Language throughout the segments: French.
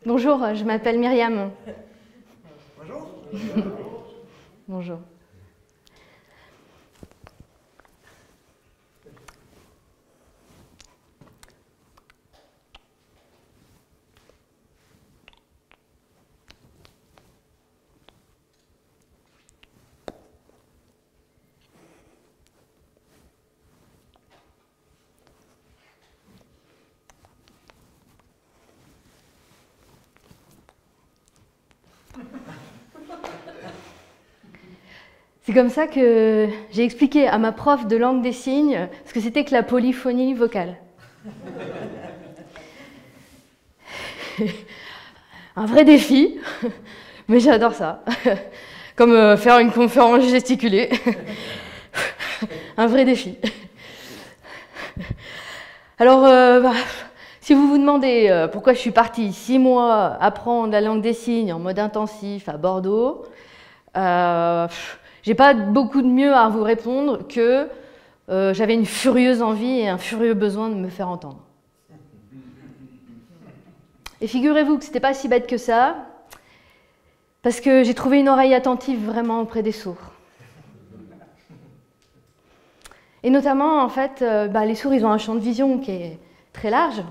Bonjour, je m'appelle Myriam. Bonjour. Bonjour. C'est comme ça que j'ai expliqué à ma prof de langue des signes ce que c'était que la polyphonie vocale. Un vrai défi, mais j'adore ça. Comme faire une conférence gesticulée. Un vrai défi. Alors, si vous vous demandez pourquoi je suis partie 6 mois apprendre la langue des signes en mode intensif à Bordeaux, j'ai pas beaucoup de mieux à vous répondre que j'avais une furieuse envie et un furieux besoin de me faire entendre. Et figurez-vous que c'était pas si bête que ça, parce que j'ai trouvé une oreille attentive vraiment auprès des sourds. Et notamment, en fait, les sourds, ils ont un champ de vision qui est très large,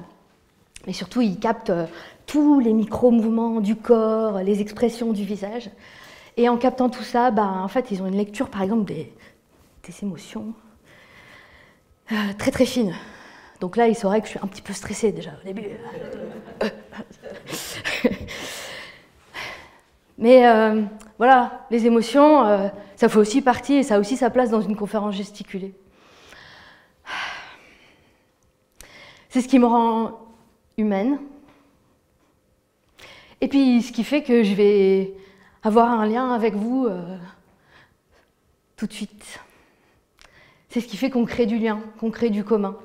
mais surtout, ils captent tous les micro-mouvements du corps, les expressions du visage. Et en captant tout ça, en fait, ils ont une lecture, par exemple, des émotions très très fines. Donc là, ils sauraient que je suis un petit peu stressée déjà au début. Mais voilà, les émotions, ça fait aussi partie et ça a aussi sa place dans une conférence gesticulée. C'est ce qui me rend humaine. Et puis, ce qui fait que je vais avoir un lien avec vous tout de suite. C'est ce qui fait qu'on crée du lien, qu'on crée du commun.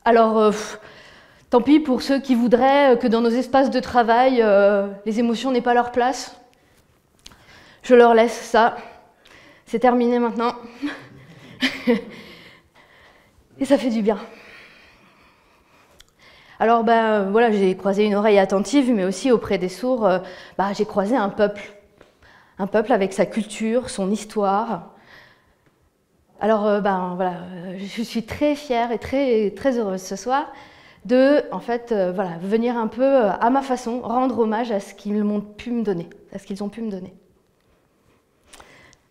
Alors, tant pis pour ceux qui voudraient que dans nos espaces de travail, les émotions n'aient pas leur place. Je leur laisse ça. C'est terminé maintenant. Et ça fait du bien. Alors, voilà, j'ai croisé une oreille attentive, mais aussi auprès des sourds, j'ai croisé un peuple. Un peuple avec sa culture, son histoire. Alors, voilà, je suis très fière et très, très heureuse ce soir de, en fait, venir un peu à ma façon, rendre hommage à ce qu'ils m'ont pu me donner, à ce qu'ils ont pu me donner.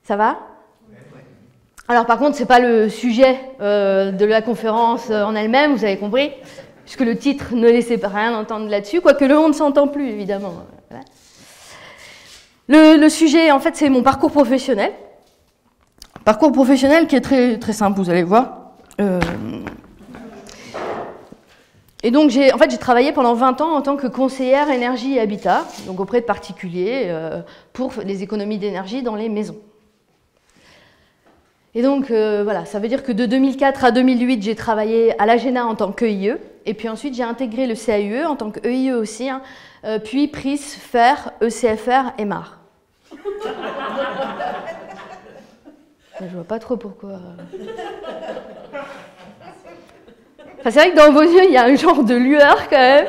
Ça va ? Alors, par contre, ce n'est pas le sujet de la conférence en elle-même, vous avez compris, puisque le titre ne laissait rien entendre là-dessus, quoique le on ne s'entend plus, évidemment. Voilà. Le sujet, en fait, c'est mon parcours professionnel. Parcours professionnel qui est très, très simple, vous allez voir. Et donc, j'ai travaillé pendant 20 ans en tant que conseillère énergie et habitat, donc auprès de particuliers, pour les économies d'énergie dans les maisons. Et donc, voilà, ça veut dire que de 2004 à 2008, j'ai travaillé à l'AGENA en tant qu'EIE, et puis ensuite, j'ai intégré le CAUE en tant qu'EIE aussi, puis PRIS, FER, ECFR et MAR. Je vois pas trop pourquoi. Enfin, c'est vrai que dans vos yeux, il y a un genre de lueur quand même,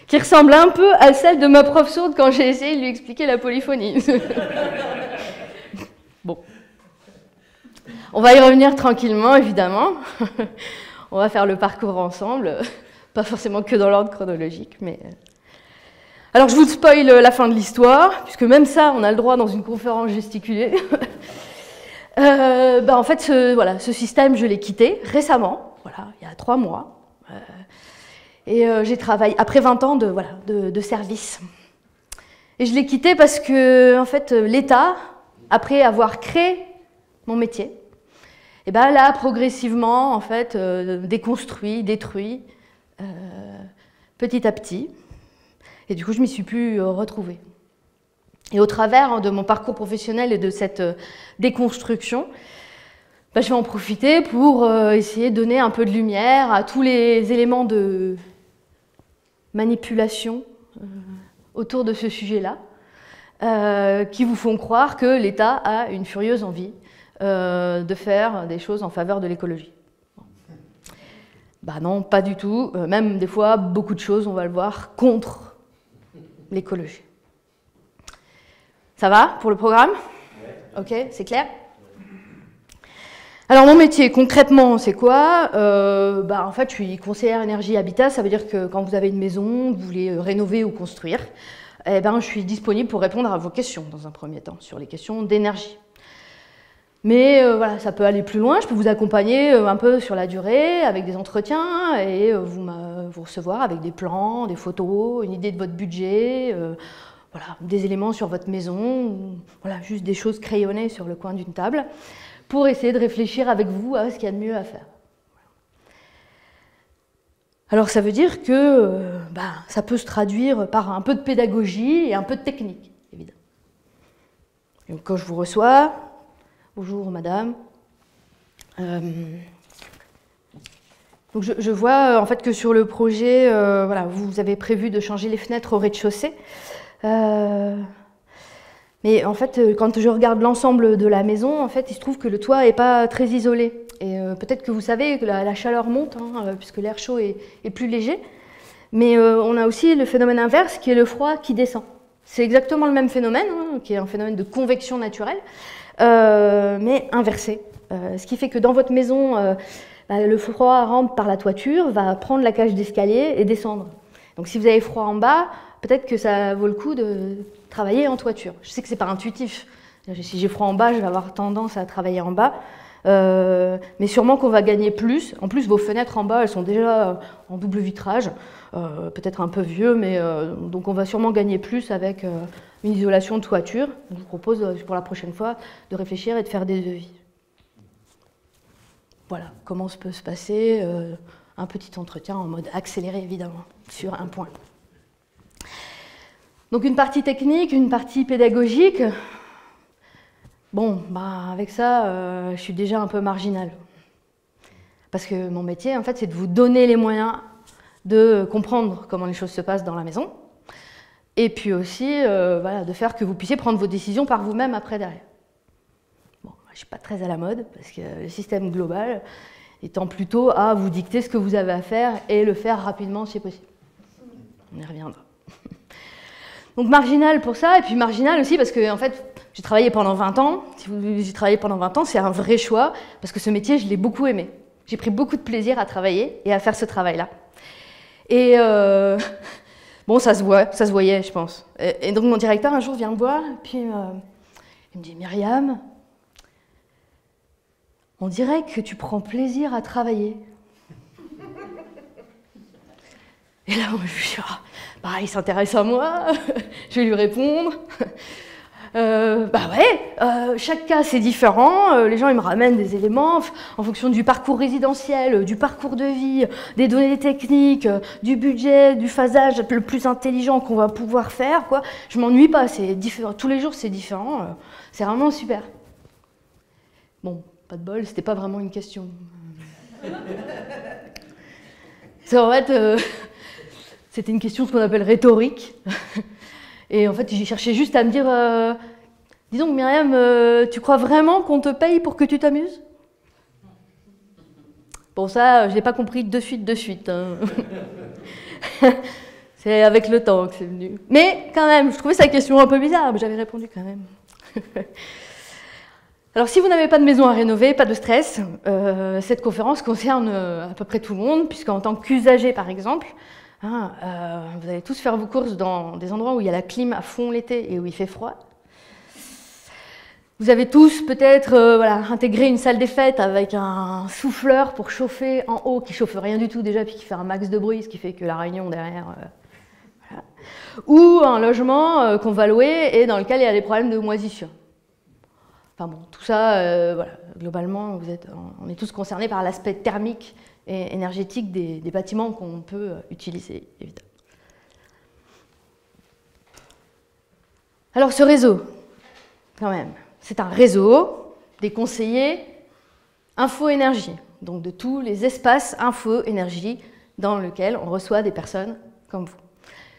qui ressemble un peu à celle de ma prof sourde quand j'ai essayé de lui expliquer la polyphonie. Bon. On va y revenir tranquillement, évidemment. On va faire le parcours ensemble, pas forcément que dans l'ordre chronologique, mais... Alors, je vous spoil la fin de l'histoire, puisque même ça, on a le droit dans une conférence gesticulée. En fait, ce système, je l'ai quitté récemment, voilà, il y a 3 mois. Et j'ai travaillé, après 20 ans de service. Et je l'ai quitté parce que, en fait, l'État, après avoir créé mon métier, l'a progressivement, en fait, déconstruit, détruit, petit à petit. Et du coup, je ne m'y suis plus retrouvée. Et au travers de mon parcours professionnel et de cette déconstruction, je vais en profiter pour essayer de donner un peu de lumière à tous les éléments de manipulation autour de ce sujet-là, qui vous font croire que l'État a une furieuse envie de faire des choses en faveur de l'écologie. Bah non, pas du tout. Même des fois, beaucoup de choses, on va le voir, contre l'écologie. Ça va pour le programme? Ok, c'est clair? Alors mon métier, concrètement, c'est quoi? En fait, je suis conseillère énergie habitat. Ça veut dire que quand vous avez une maison, vous voulez rénover ou construire, je suis disponible pour répondre à vos questions dans un premier temps, sur les questions d'énergie. Mais voilà, ça peut aller plus loin. Je peux vous accompagner un peu sur la durée, avec des entretiens, et vous recevoir avec des plans, des photos, une idée de votre budget, voilà, des éléments sur votre maison, ou, voilà, juste des choses crayonnées sur le coin d'une table, pour essayer de réfléchir avec vous à ce qu'il y a de mieux à faire. Alors ça veut dire que ça peut se traduire par un peu de pédagogie et un peu de technique, évidemment. Et quand je vous reçois, bonjour madame, donc je vois en fait que sur le projet, voilà, vous avez prévu de changer les fenêtres au rez-de-chaussée. Mais en fait, quand je regarde l'ensemble de la maison, en fait, il se trouve que le toit n'est pas très isolé. Et peut-être que vous savez que la chaleur monte, puisque l'air chaud est plus léger. Mais on a aussi le phénomène inverse, qui est le froid qui descend. C'est exactement le même phénomène, qui est un phénomène de convection naturelle, mais inversé. Ce qui fait que dans votre maison, le froid rentre par la toiture, va prendre la cage d'escalier et descendre. Donc si vous avez froid en bas, peut-être que ça vaut le coup de travailler en toiture. Je sais que c'est pas intuitif. Si j'ai froid en bas, je vais avoir tendance à travailler en bas. Mais sûrement qu'on va gagner plus. En plus, vos fenêtres en bas, elles sont déjà en double vitrage. Peut-être un peu vieux, mais donc on va sûrement gagner plus avec une isolation de toiture. Je vous propose pour la prochaine fois de réfléchir et de faire des devis. Voilà comment peut se passer un petit entretien en mode accéléré, évidemment, sur un point. Donc une partie technique, une partie pédagogique. Bon, avec ça, je suis déjà un peu marginale. Parce que mon métier, en fait, c'est de vous donner les moyens de comprendre comment les choses se passent dans la maison. Et puis aussi, voilà, de faire que vous puissiez prendre vos décisions par vous-même après derrière. Bon, je ne suis pas très à la mode, parce que le système global étant plutôt à vous dicter ce que vous avez à faire et le faire rapidement si possible. On y reviendra. Donc marginal pour ça, et puis marginal aussi parce que en fait, j'ai travaillé pendant 20 ans. Si j'ai travaillé pendant 20 ans, c'est un vrai choix, parce que ce métier, je l'ai beaucoup aimé. J'ai pris beaucoup de plaisir à travailler et à faire ce travail-là. Et bon, ça se voyait, je pense. Et donc mon directeur, un jour, vient me voir, et puis il me dit « Myriam, on dirait que tu prends plaisir à travailler. » Et là, je me suis dit, il s'intéresse à moi, je vais lui répondre. Chaque cas c'est différent, les gens ils me ramènent des éléments en fonction du parcours résidentiel, du parcours de vie, des données techniques, du budget, du phasage le plus intelligent qu'on va pouvoir faire, quoi. Je m'ennuie pas, c'est différent, tous les jours c'est différent, c'est vraiment super. Bon, pas de bol, c'était pas vraiment une question. C'est en fait, c'était une question ce qu'on appelle rhétorique. Et en fait, j'ai cherché juste à me dire, dis donc Myriam, tu crois vraiment qu'on te paye pour que tu t'amuses? Bon, ça, je l'ai pas compris de suite. Hein. C'est avec le temps que c'est venu. Mais quand même, je trouvais sa question un peu bizarre, mais j'avais répondu quand même. Alors, si vous n'avez pas de maison à rénover, pas de stress, cette conférence concerne à peu près tout le monde, puisqu'en tant qu'usager, par exemple, vous allez tous faire vos courses dans des endroits où il y a la clim à fond l'été et où il fait froid. Vous avez tous peut-être intégré une salle des fêtes avec un souffleur pour chauffer en haut, qui chauffe rien du tout déjà, puis qui fait un max de bruit, ce qui fait que la réunion derrière... voilà. Ou un logement qu'on va louer et dans lequel il y a des problèmes de moisissure. Enfin bon, tout ça, globalement, on est tous concernés par l'aspect thermique et énergétique des bâtiments qu'on peut utiliser, évidemment. Alors ce réseau, quand même, c'est un réseau des conseillers info-énergie, donc de tous les espaces info-énergie dans lesquels on reçoit des personnes comme vous.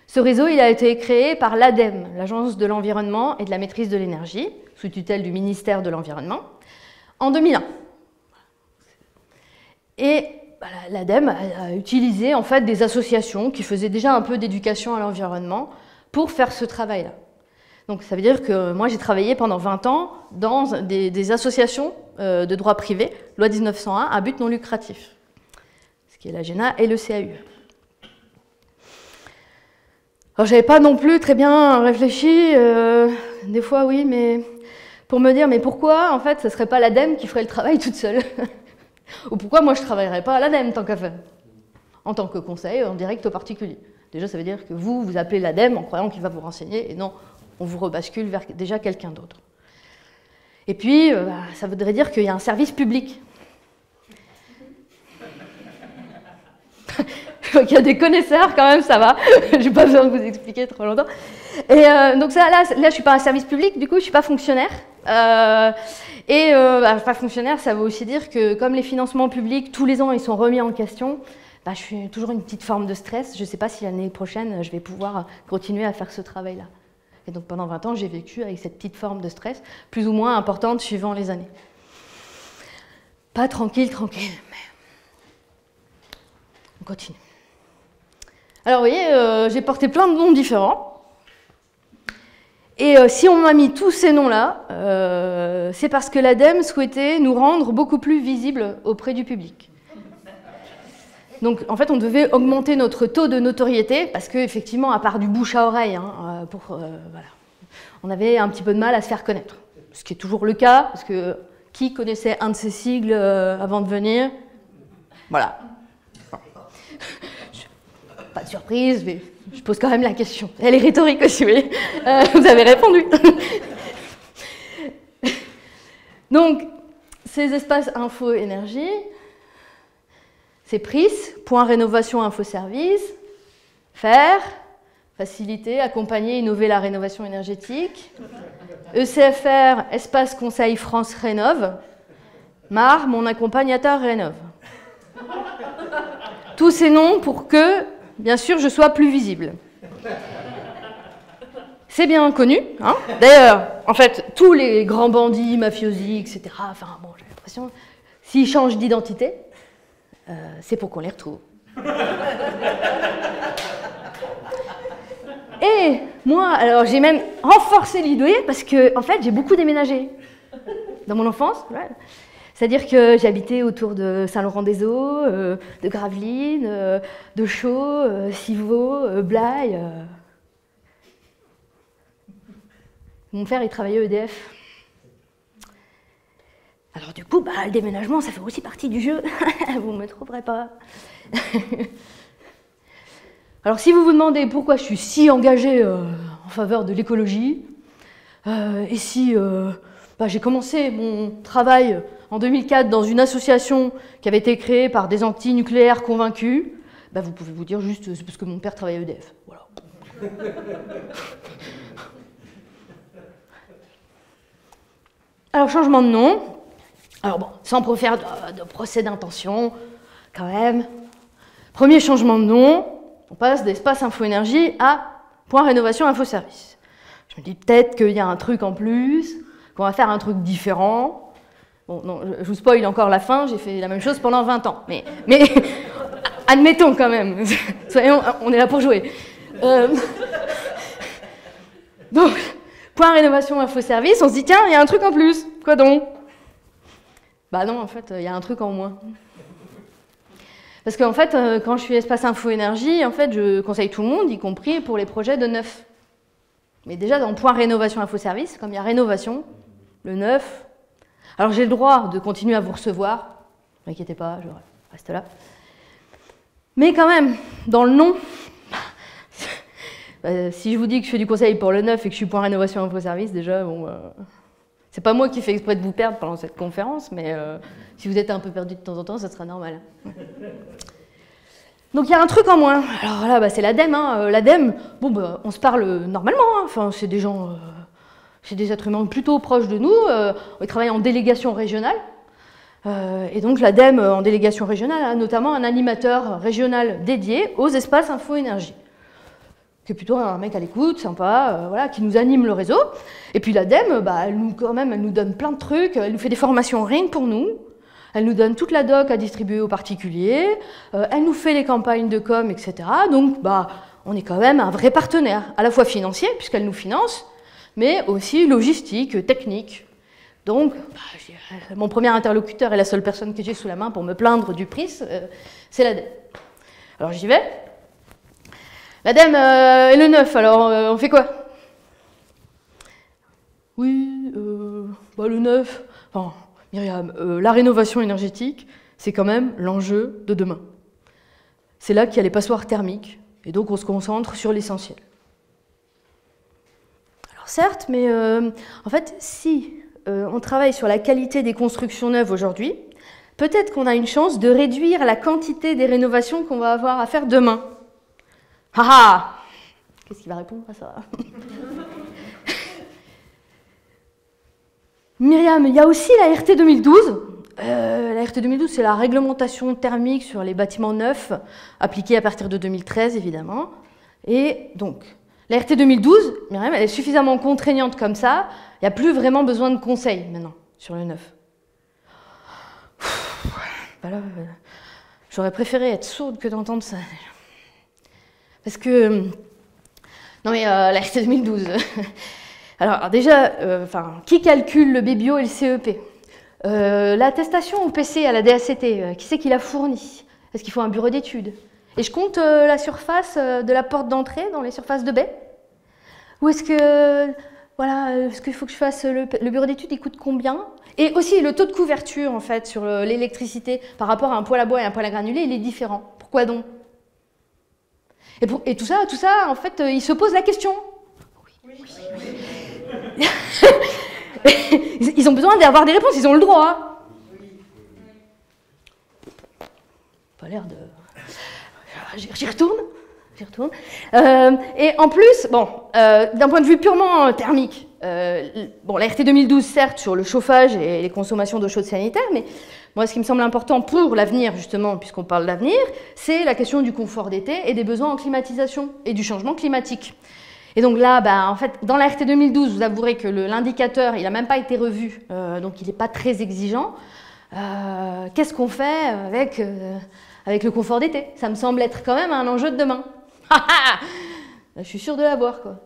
Ce réseau, il a été créé par l'ADEME, l'Agence de l'environnement et de la maîtrise de l'énergie, sous tutelle du ministère de l'Environnement, en 2001. Et l'ADEME a utilisé en fait des associations qui faisaient déjà un peu d'éducation à l'environnement pour faire ce travail-là. Donc ça veut dire que moi j'ai travaillé pendant 20 ans dans des associations de droit privé, loi 1901, à but non lucratif, ce qui est la GENA et le CAU. Alors j'avais pas non plus très bien réfléchi, des fois oui, mais pour me dire mais pourquoi en fait ce serait pas l'ADEME qui ferait le travail toute seule? Ou pourquoi moi je travaillerais pas à l'ADEME tant qu'à faire, en tant que conseil en direct aux particuliers. Déjà ça veut dire que vous appelez l'ADEME en croyant qu'il va vous renseigner et non, on vous rebascule vers déjà quelqu'un d'autre. Et puis, ça voudrait dire qu'il y a un service public. Il y a des connaisseurs quand même, ça va. Je n'ai pas besoin de vous expliquer trop longtemps. Et donc là, je ne suis pas un service public, du coup, je ne suis pas fonctionnaire. Pas fonctionnaire, ça veut aussi dire que comme les financements publics, tous les ans, ils sont remis en question, je suis toujours une petite forme de stress. Je ne sais pas si l'année prochaine, je vais pouvoir continuer à faire ce travail-là. Et donc pendant 20 ans, j'ai vécu avec cette petite forme de stress, plus ou moins importante suivant les années. Pas tranquille, mais on continue. Alors vous voyez, j'ai porté plein de noms différents. Et si on m'a mis tous ces noms-là, c'est parce que l'ADEME souhaitait nous rendre beaucoup plus visibles auprès du public. Donc, en fait, on devait augmenter notre taux de notoriété parce qu'effectivement, à part du bouche à oreille, voilà, on avait un petit peu de mal à se faire connaître. Ce qui est toujours le cas, parce que qui connaissait un de ces sigles avant de venir? Voilà. Pas de surprise, mais je pose quand même la question. Elle est rhétorique aussi, vous voyez. Vous avez répondu. Donc, ces espaces info-énergie, c'est PRIS, point rénovation info-service, faire, faciliter, accompagner, innover la rénovation énergétique, ECFR, espace conseil France Rénove, MAR, mon accompagnateur Rénove. Tous ces noms pour que, bien sûr, je sois plus visible. C'est bien connu, hein. D'ailleurs, en fait, tous les grands bandits, mafiosi, etc., enfin, bon, j'ai l'impression, s'ils changent d'identité, c'est pour qu'on les retrouve. Et moi, alors j'ai même renforcé l'idée parce que, en fait, j'ai beaucoup déménagé dans mon enfance. Ouais. C'est-à-dire que j'habitais autour de Saint-Laurent-des-Eaux, de Gravelines, de Chaux, Civaux, Blaye. Mon père, il travaillait à EDF. Alors du coup, le déménagement, ça fait aussi partie du jeu. Vous ne me trouverez pas. Alors si vous vous demandez pourquoi je suis si engagée en faveur de l'écologie, et si j'ai commencé mon travail en 2004 dans une association qui avait été créée par des anti-nucléaires convaincus, vous pouvez vous dire juste c'est parce que mon père travaillait à EDF. Voilà. Alors changement de nom. Alors bon, sans faire de procès d'intention, quand même. Premier changement de nom, on passe d'espace info-énergie à point rénovation info-service. Je me dis peut-être qu'il y a un truc en plus, qu'on va faire un truc différent. Bon, non, je vous spoil encore la fin, j'ai fait la même chose pendant 20 ans. Mais admettons quand même, soyons, on est là pour jouer. Donc, point rénovation info-service, on se dit tiens, il y a un truc en plus, quoi donc? Bah non, en fait, il y a un truc en moins. Parce qu'en fait, quand je suis espace info-énergie, en fait, je conseille tout le monde, y compris pour les projets de neuf. Mais déjà, dans le point rénovation info-service, comme il y a rénovation, le neuf, alors j'ai le droit de continuer à vous recevoir, ne m'inquiétez pas, je reste là. Mais quand même, dans le nom, si je vous dis que je fais du conseil pour le neuf et que je suis point rénovation info-service, déjà, bon... c'est pas moi qui fais exprès de vous perdre pendant cette conférence, mais si vous êtes un peu perdu de temps en temps, ça sera normal. Donc il y a un truc en moins. Alors là, c'est l'ADEME. Hein. L'ADEME, on se parle normalement. Hein. Enfin, c'est des gens, c'est des êtres humains plutôt proches de nous. Ils travaillent en délégation régionale. Et donc l'ADEME, en délégation régionale, a notamment un animateur régional dédié aux espaces info-énergie. qui est plutôt un mec à l'écoute, sympa, voilà, qui nous anime le réseau. Et puis l'ADEME, elle nous donne plein de trucs, elle nous fait des formations rien que pour nous. Elle nous donne toute la doc à distribuer aux particuliers, elle nous fait les campagnes de com, etc. Donc, on est quand même un vrai partenaire, à la fois financier, puisqu'elle nous finance, mais aussi logistique, technique. Donc, mon premier interlocuteur et la seule personne que j'ai sous la main pour me plaindre du prix, c'est l'ADEME. Alors j'y vais. L'ADEME et le neuf, alors on fait quoi? Oui, le neuf, enfin, Myriam, la rénovation énergétique, c'est quand même l'enjeu de demain. C'est là qu'il y a les passoires thermiques, et donc on se concentre sur l'essentiel. Alors certes, mais en fait, si on travaille sur la qualité des constructions neuves aujourd'hui, peut-être qu'on a une chance de réduire la quantité des rénovations qu'on va avoir à faire demain. Ah! Qu'est-ce qu'il va répondre à ça? Myriam, il y a aussi la RT 2012. La RT 2012, c'est la réglementation thermique sur les bâtiments neufs, appliquée à partir de 2013, évidemment. Et donc, la RT 2012, Myriam, elle est suffisamment contraignante comme ça, il n'y a plus vraiment besoin de conseils maintenant sur le neuf. J'aurais préféré être sourde que d'entendre ça. Parce que... Non mais la RT 2012... Alors déjà, qui calcule le BBO et le CEP? L'attestation au PC à la DACT, qui c'est qui l'a fourni? Est-ce qu'il faut un bureau d'études? Et je compte la surface de la porte d'entrée dans les surfaces de baie? Ou est-ce que... Voilà, est-ce qu'il faut que je fasse le bureau d'études, il coûte combien? Et aussi, le taux de couverture, en fait, sur l'électricité par rapport à un poêle à bois et un poêle à granulés, il est différent. Pourquoi donc? Et tout ça, en fait, il se pose la question. Oui. Ils ont besoin d'avoir des réponses, ils ont le droit. Pas l'air de... J'y retourne. Et en plus, d'un point de vue purement thermique, la RT 2012, certes, sur le chauffage et les consommations d'eau chaude sanitaire, mais moi, ce qui me semble important pour l'avenir, justement, puisqu'on parle d'avenir, c'est la question du confort d'été et des besoins en climatisation et du changement climatique. Et donc là, en fait, dans la RT 2012, vous avouerez que l'indicateur, il n'a même pas été revu, donc il n'est pas très exigeant. Qu'est-ce qu'on fait avec le confort d'été? Ça me semble être quand même un enjeu de demain. Je suis sûre de l'avoir, quoi.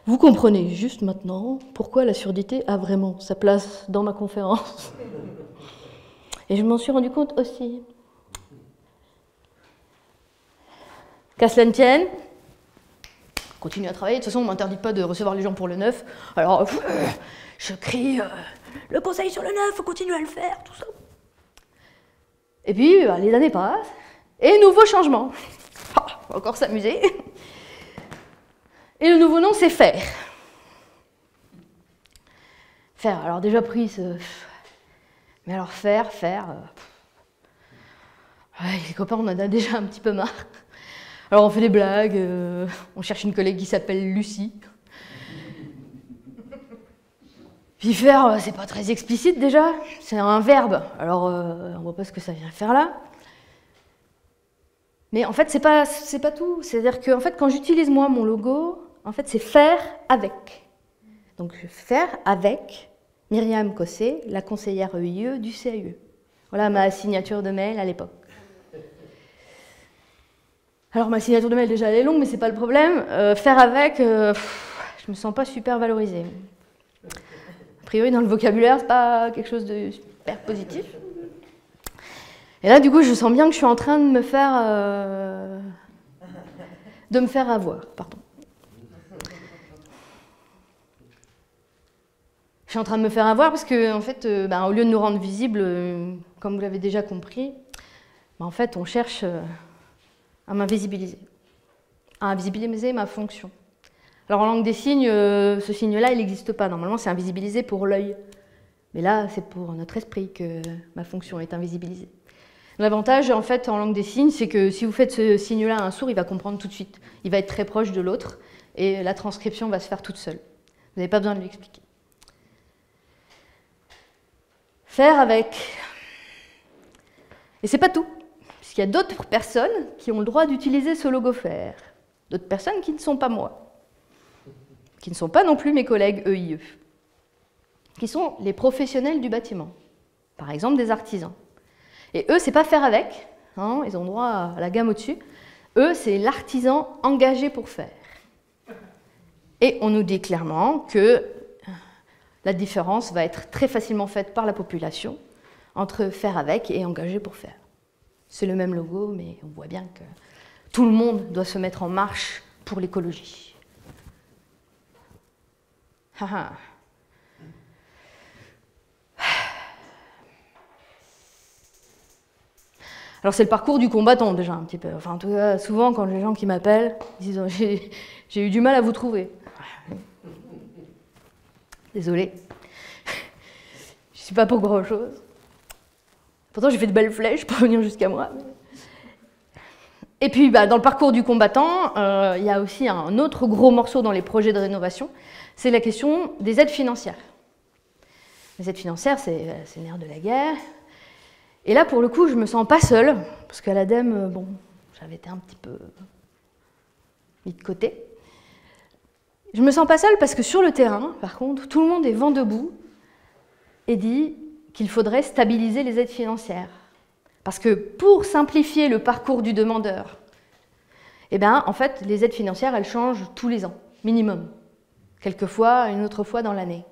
Vous comprenez juste maintenant pourquoi la surdité a vraiment sa place dans ma conférence. Et je m'en suis rendu compte aussi. Qu'à cela ne tienne, continue à travailler. De toute façon, on ne m'interdit pas de recevoir les gens pour le neuf. Alors, je crie le conseil sur le neuf, il faut continuer à le faire, tout ça. Et puis, les années passent, et nouveau changement. On va encore s'amuser. Et le nouveau nom, c'est faire. Faire, alors déjà pris, mais alors faire. Les copains, on en a déjà un petit peu marre. Alors on fait des blagues, on cherche une collègue qui s'appelle Lucie. Puis faire, c'est pas très explicite déjà, c'est un verbe. Alors on voit pas ce que ça vient faire là. Mais en fait, c'est pas tout. C'est-à-dire que en fait, quand j'utilise moi mon logo, en fait, c'est faire avec. Donc faire avec Myriam Cossé, la conseillère EIE du CAUE. Voilà ma signature de mail à l'époque. Alors ma signature de mail déjà elle est longue, mais c'est pas le problème. Faire avec, je me sens pas super valorisée. A priori dans le vocabulaire, c'est pas quelque chose de super positif. Et là du coup je sens bien que je suis en train de me faire avoir, pardon. Je suis en train de me faire avoir parce que en fait, au lieu de nous rendre visibles, comme vous l'avez déjà compris, en fait on cherche à m'invisibiliser, à invisibiliser ma fonction. Alors en langue des signes, ce signe-là, il n'existe pas. Normalement, c'est invisibilisé pour l'œil. Mais là, c'est pour notre esprit que ma fonction est invisibilisée. L'avantage, en fait, en langue des signes, c'est que si vous faites ce signe-là à un sourd, il va comprendre tout de suite. Il va être très proche de l'autre et la transcription va se faire toute seule. Vous n'avez pas besoin de lui expliquer. Faire avec. Et c'est pas tout, puisqu'il y a d'autres personnes qui ont le droit d'utiliser ce logo faire. D'autres personnes qui ne sont pas moi, qui ne sont pas non plus mes collègues EIE, qui sont les professionnels du bâtiment, par exemple des artisans. Et eux, c'est pas faire avec, hein, ils ont droit à la gamme au-dessus. Eux, c'est l'artisan engagé pour faire. Et on nous dit clairement que la différence va être très facilement faite par la population entre faire avec et engagé pour faire. C'est le même logo, mais on voit bien que tout le monde doit se mettre en marche pour l'écologie. Alors c'est le parcours du combattant déjà un petit peu. Enfin en tout cas, souvent quand les gens qui m'appellent disent j'ai eu du mal à vous trouver. Désolée. Je ne suis pas pour grand chose. Pourtant j'ai fait de belles flèches pour venir jusqu'à moi. Et puis dans le parcours du combattant, il y a aussi un autre gros morceau dans les projets de rénovation, c'est la question des aides financières. Les aides financières, c'est le nerf de la guerre. Et là, pour le coup, je ne me sens pas seule, parce qu'à l'ADEME, bon, j'avais été un petit peu mis de côté. Je ne me sens pas seule parce que sur le terrain, par contre, tout le monde est vent debout et dit qu'il faudrait stabiliser les aides financières. Parce que pour simplifier le parcours du demandeur, eh bien, en fait, les aides financières, elles changent tous les ans, minimum. Quelquefois, une autre fois dans l'année.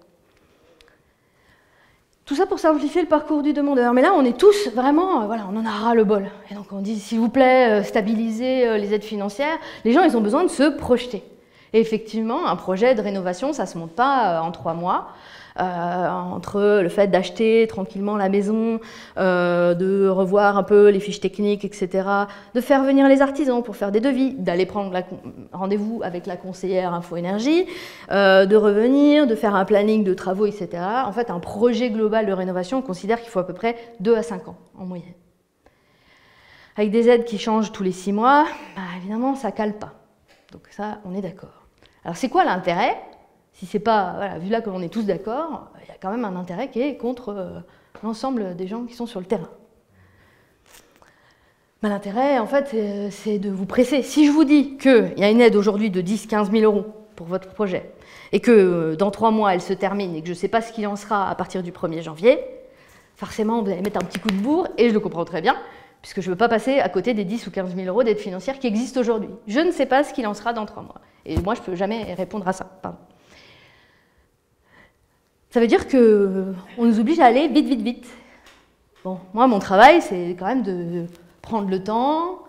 Tout ça pour simplifier le parcours du demandeur. Mais là, on est tous vraiment, voilà, on en a ras le bol. Et donc on dit, s'il vous plaît, stabilisez les aides financières. Les gens, ils ont besoin de se projeter. Et effectivement, un projet de rénovation, ça ne se monte pas en 3 mois. Entre le fait d'acheter tranquillement la maison, de revoir un peu les fiches techniques, etc., de faire venir les artisans pour faire des devis, d'aller prendre rendez-vous avec la conseillère Info-Énergie, de revenir, de faire un planning de travaux, etc. En fait, un projet global de rénovation, on considère qu'il faut à peu près 2 à 5 ans en moyenne. Avec des aides qui changent tous les 6 mois, évidemment, ça ne cale pas. Donc ça, on est d'accord. Alors c'est quoi l'intérêt ? Si c'est pas, voilà, vu là qu'on est tous d'accord, il y a quand même un intérêt qui est contre l'ensemble des gens qui sont sur le terrain. L'intérêt, en fait, c'est de vous presser. Si je vous dis qu'il y a une aide aujourd'hui de 10-15 000 € pour votre projet, et que dans 3 mois, elle se termine, et que je ne sais pas ce qu'il en sera à partir du 1er janvier, forcément, vous allez mettre un petit coup de bourre, et je le comprends très bien, puisque je ne veux pas passer à côté des 10 ou 15 000 € d'aide financière qui existent aujourd'hui. Je ne sais pas ce qu'il en sera dans 3 mois. Et moi, je ne peux jamais répondre à ça. Pardon. Ça veut dire qu'on nous oblige à aller vite, vite, vite. Bon, moi, mon travail, c'est quand même de prendre le temps,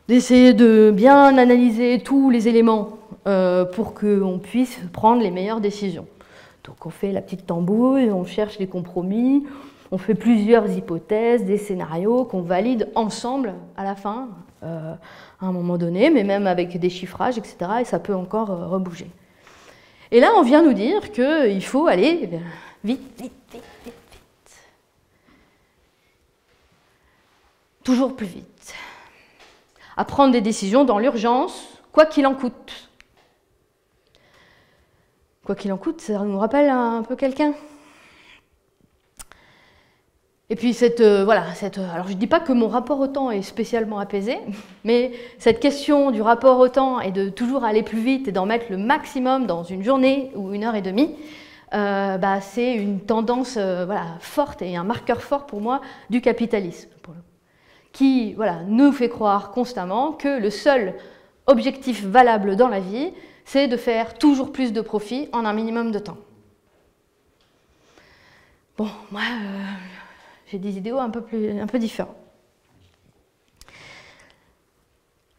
d'essayer de bien analyser tous les éléments pour qu'on puisse prendre les meilleures décisions. Donc, on fait la petite tambouille, on cherche les compromis, on fait plusieurs hypothèses, des scénarios qu'on valide ensemble à la fin, à un moment donné, mais même avec des chiffrages, etc. Et ça peut encore rebouger. Et là, on vient nous dire qu'il faut aller vite, vite, vite, vite, vite. Toujours plus vite. À prendre des décisions dans l'urgence, quoi qu'il en coûte. Quoi qu'il en coûte, ça nous rappelle un peu quelqu'un. Et puis, alors je ne dis pas que mon rapport au temps est spécialement apaisé, mais cette question du rapport au temps et de toujours aller plus vite et d'en mettre le maximum dans une journée ou 1h30, c'est une tendance forte et un marqueur fort pour moi du capitalisme, qui nous fait croire constamment que le seul objectif valable dans la vie, c'est de faire toujours plus de profit en un minimum de temps. Bon, moi... j'ai des idéaux un peu différents.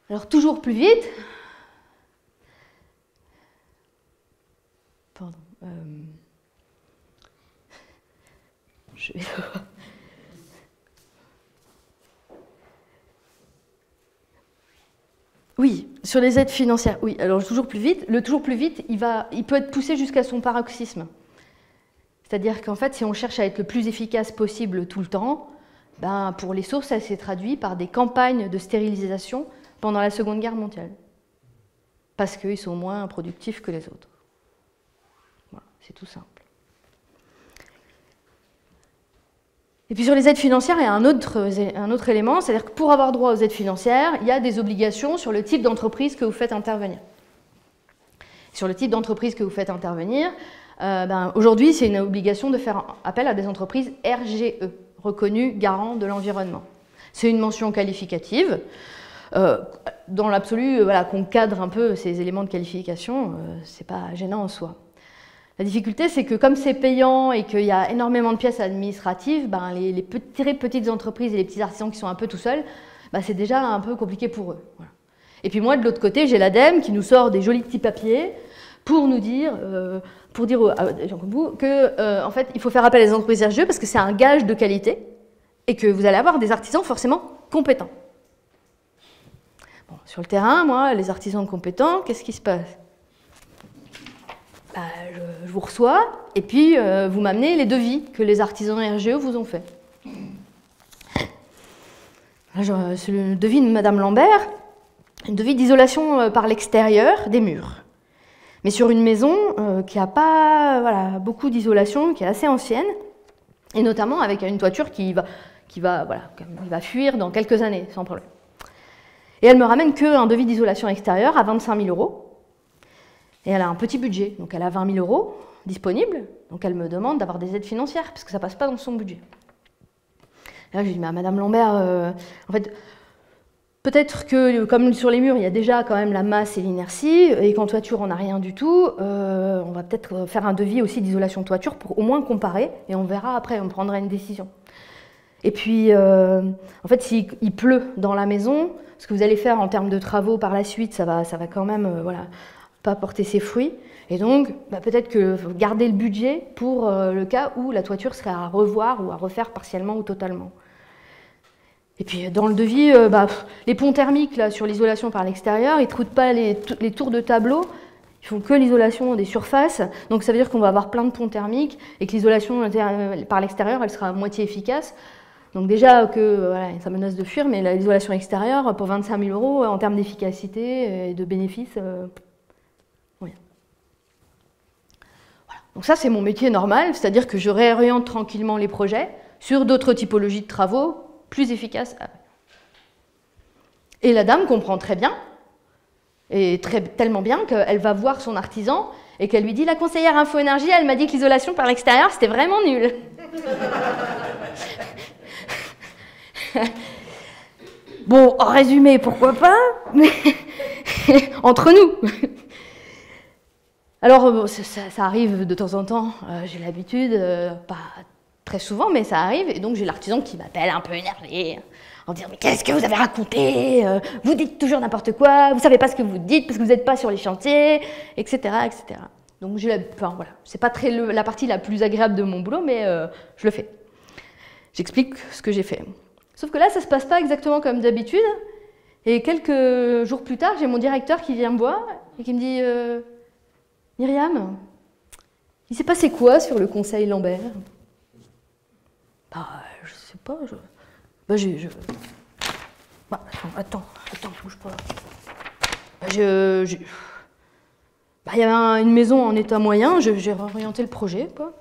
Alors, toujours plus vite. Pardon. Je vais... Oui, sur les aides financières. Oui, alors toujours plus vite. Le toujours plus vite, il peut être poussé jusqu'à son paroxysme. C'est-à-dire qu'en fait, si on cherche à être le plus efficace possible tout le temps, pour les sources, ça s'est traduit par des campagnes de stérilisation pendant la Seconde Guerre mondiale. Parce qu'ils sont moins productifs que les autres. Voilà, c'est tout simple. Et puis sur les aides financières, il y a un autre élément, c'est-à-dire que pour avoir droit aux aides financières, il y a des obligations sur le type d'entreprise que vous faites intervenir. Sur le type d'entreprise que vous faites intervenir, aujourd'hui, c'est une obligation de faire appel à des entreprises RGE, reconnues garants de l'environnement. C'est une mention qualificative. Dans l'absolu, voilà, qu'on cadre un peu ces éléments de qualification, c'est pas gênant en soi. La difficulté, c'est que comme c'est payant et qu'il y a énormément de pièces administratives, les très petites entreprises et les petits artisans qui sont un peu tout seuls, c'est déjà un peu compliqué pour eux. Voilà. Et puis moi, de l'autre côté, j'ai l'ADEME qui nous sort des jolis petits papiers pour nous dire, pour dire aux gens comme vous, que en fait, il faut faire appel à des entreprises RGE parce que c'est un gage de qualité et que vous allez avoir des artisans forcément compétents. Bon, sur le terrain, moi, les artisans compétents, qu'est-ce qui se passe ? Je vous reçois, et puis vous m'amenez les devis que les artisans RGE vous ont fait. C'est le devis de Madame Lambert, un devis d'isolation par l'extérieur des murs. Mais sur une maison qui n'a pas beaucoup d'isolation, qui est assez ancienne, et notamment avec une toiture qui va fuir dans quelques années, sans problème. Et elle me ramène qu'un devis d'isolation extérieure à 25 000 €. Et elle a un petit budget, donc elle a 20 000 € disponibles, donc elle me demande d'avoir des aides financières, parce que ça ne passe pas dans son budget. Et là, je lui dis, Madame Lambert, en fait, peut-être que, comme sur les murs, il y a déjà quand même la masse et l'inertie, et qu'en toiture, on n'a rien du tout, on va peut-être faire un devis aussi d'isolation de toiture pour au moins comparer, et on verra après, on prendra une décision. Et puis, en fait, s'il pleut dans la maison, ce que vous allez faire en termes de travaux par la suite, ça va quand même, pas porter ses fruits, et donc peut-être que garder le budget pour le cas où la toiture serait à revoir ou à refaire partiellement ou totalement. Et puis dans le devis, les ponts thermiques là, sur l'isolation par l'extérieur, ils ne traitent pas les tours de tableau, ils font que l'isolation des surfaces, donc ça veut dire qu'on va avoir plein de ponts thermiques et que l'isolation par l'extérieur, elle sera à moitié efficace. Donc déjà que ça menace de fuir, mais l'isolation extérieure, pour 25 000 € en termes d'efficacité et de bénéfices, donc ça, c'est mon métier normal, c'est-à-dire que je réoriente tranquillement les projets sur d'autres typologies de travaux plus efficaces. Et la dame comprend très bien, et tellement bien qu'elle va voir son artisan et qu'elle lui dit « La conseillère info-énergie, elle m'a dit que l'isolation par l'extérieur, c'était vraiment nul. » Bon, en résumé, pourquoi pas, mais entre nous. Alors, ça arrive de temps en temps, j'ai l'habitude, pas très souvent, mais ça arrive, et donc j'ai l'artisan qui m'appelle un peu énervé, en disant « Mais qu'est-ce que vous avez raconté? Vous dites toujours n'importe quoi, vous savez pas ce que vous dites parce que vous n'êtes pas sur les chantiers, etc. etc. » Donc, c'est pas la partie la plus agréable de mon boulot, mais je le fais. J'explique ce que j'ai fait. Sauf que là, ça se passe pas exactement comme d'habitude, et quelques jours plus tard, j'ai mon directeur qui vient me voir et qui me dit Myriam, il s'est passé quoi sur le conseil Lambert? Je sais pas. Attends, bouge pas. Il y avait une maison en état moyen, j'ai réorienté le projet, quoi.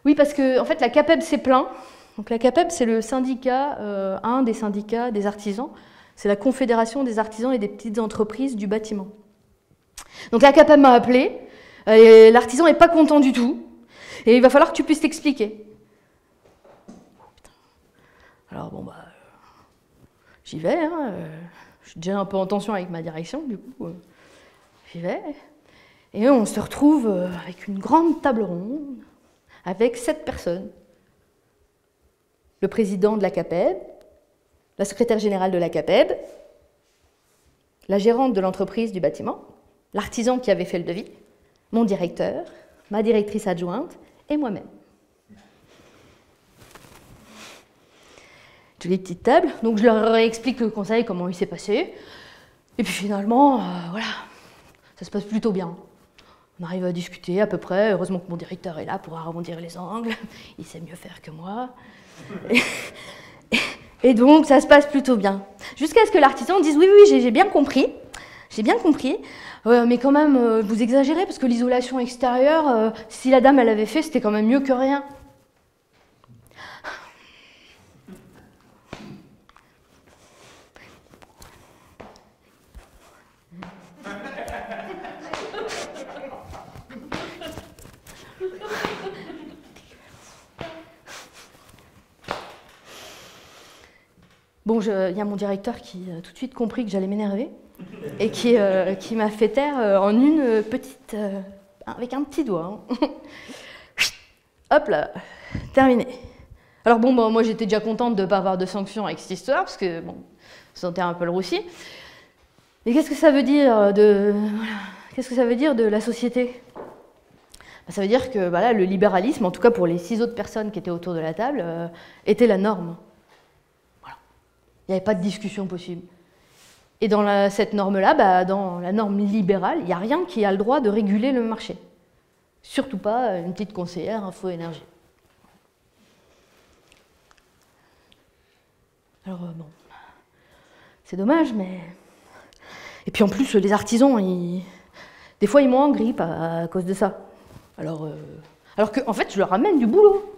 Oui, parce que en fait, la CAPEB s'est plaint. Donc la CAPEB, c'est le syndicat, un des syndicats des artisans. C'est la Confédération des artisans et des petites entreprises du bâtiment. Donc la CAPEB m'a appelé, et l'artisan n'est pas content du tout, et il va falloir que tu puisses t'expliquer. Alors j'y vais, hein, je suis déjà un peu en tension avec ma direction, du coup, j'y vais, et on se retrouve avec une grande table ronde, avec 7 personnes. Le président de la CAPEB, la secrétaire générale de la CAPEB, la gérante de l'entreprise du bâtiment, l'artisan qui avait fait le devis, mon directeur, ma directrice adjointe et moi-même. Toutes les petites tables, donc je leur explique le conseil, comment il s'est passé, et puis finalement, ça se passe plutôt bien. On arrive à discuter à peu près, heureusement que mon directeur est là pour arrondir les angles, il sait mieux faire que moi. Et donc ça se passe plutôt bien. Jusqu'à ce que l'artisan dise oui, j'ai bien compris, mais quand même, vous exagérez, parce que l'isolation extérieure, si la dame elle avait fait, c'était quand même mieux que rien. Bon, il y a mon directeur qui a tout de suite compris que j'allais m'énerver et qui m'a fait taire en une petite... avec un petit doigt. Hein. Hop là, terminé. Alors bon, moi j'étais déjà contente de ne pas avoir de sanctions avec cette histoire, parce que bon, je sentais un peu le roussi. Mais qu'est-ce que ça veut dire qu'est-ce que ça veut dire de la société? Ça veut dire que là, le libéralisme, en tout cas pour les 6 autres personnes qui étaient autour de la table, était la norme. Voilà. Il n'y avait pas de discussion possible. Et dans cette norme-là, dans la norme libérale, il n'y a rien qui a le droit de réguler le marché. Surtout pas une petite conseillère info-énergie. Alors bon, c'est dommage, mais... Et puis en plus, les artisans, des fois, ils m'ont en grippe à cause de ça. Alors que, en fait, je leur amène du boulot.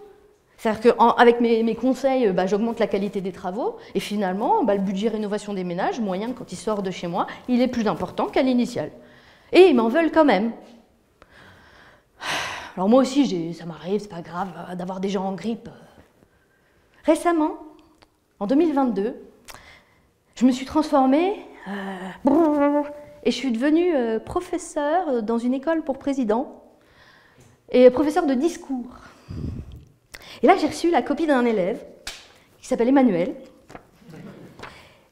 C'est-à-dire qu'avec mes conseils, j'augmente la qualité des travaux, et finalement, le budget rénovation des ménages, moyen, quand il sort de chez moi, il est plus important qu'à l'initial. Et ils m'en veulent quand même. Alors moi aussi, ça m'arrive, c'est pas grave, d'avoir des gens en grippe. Récemment, en 2022, je me suis transformée et je suis devenue professeure dans une école pour présidents et professeure de discours. Et là, j'ai reçu la copie d'un élève qui s'appelle Emmanuel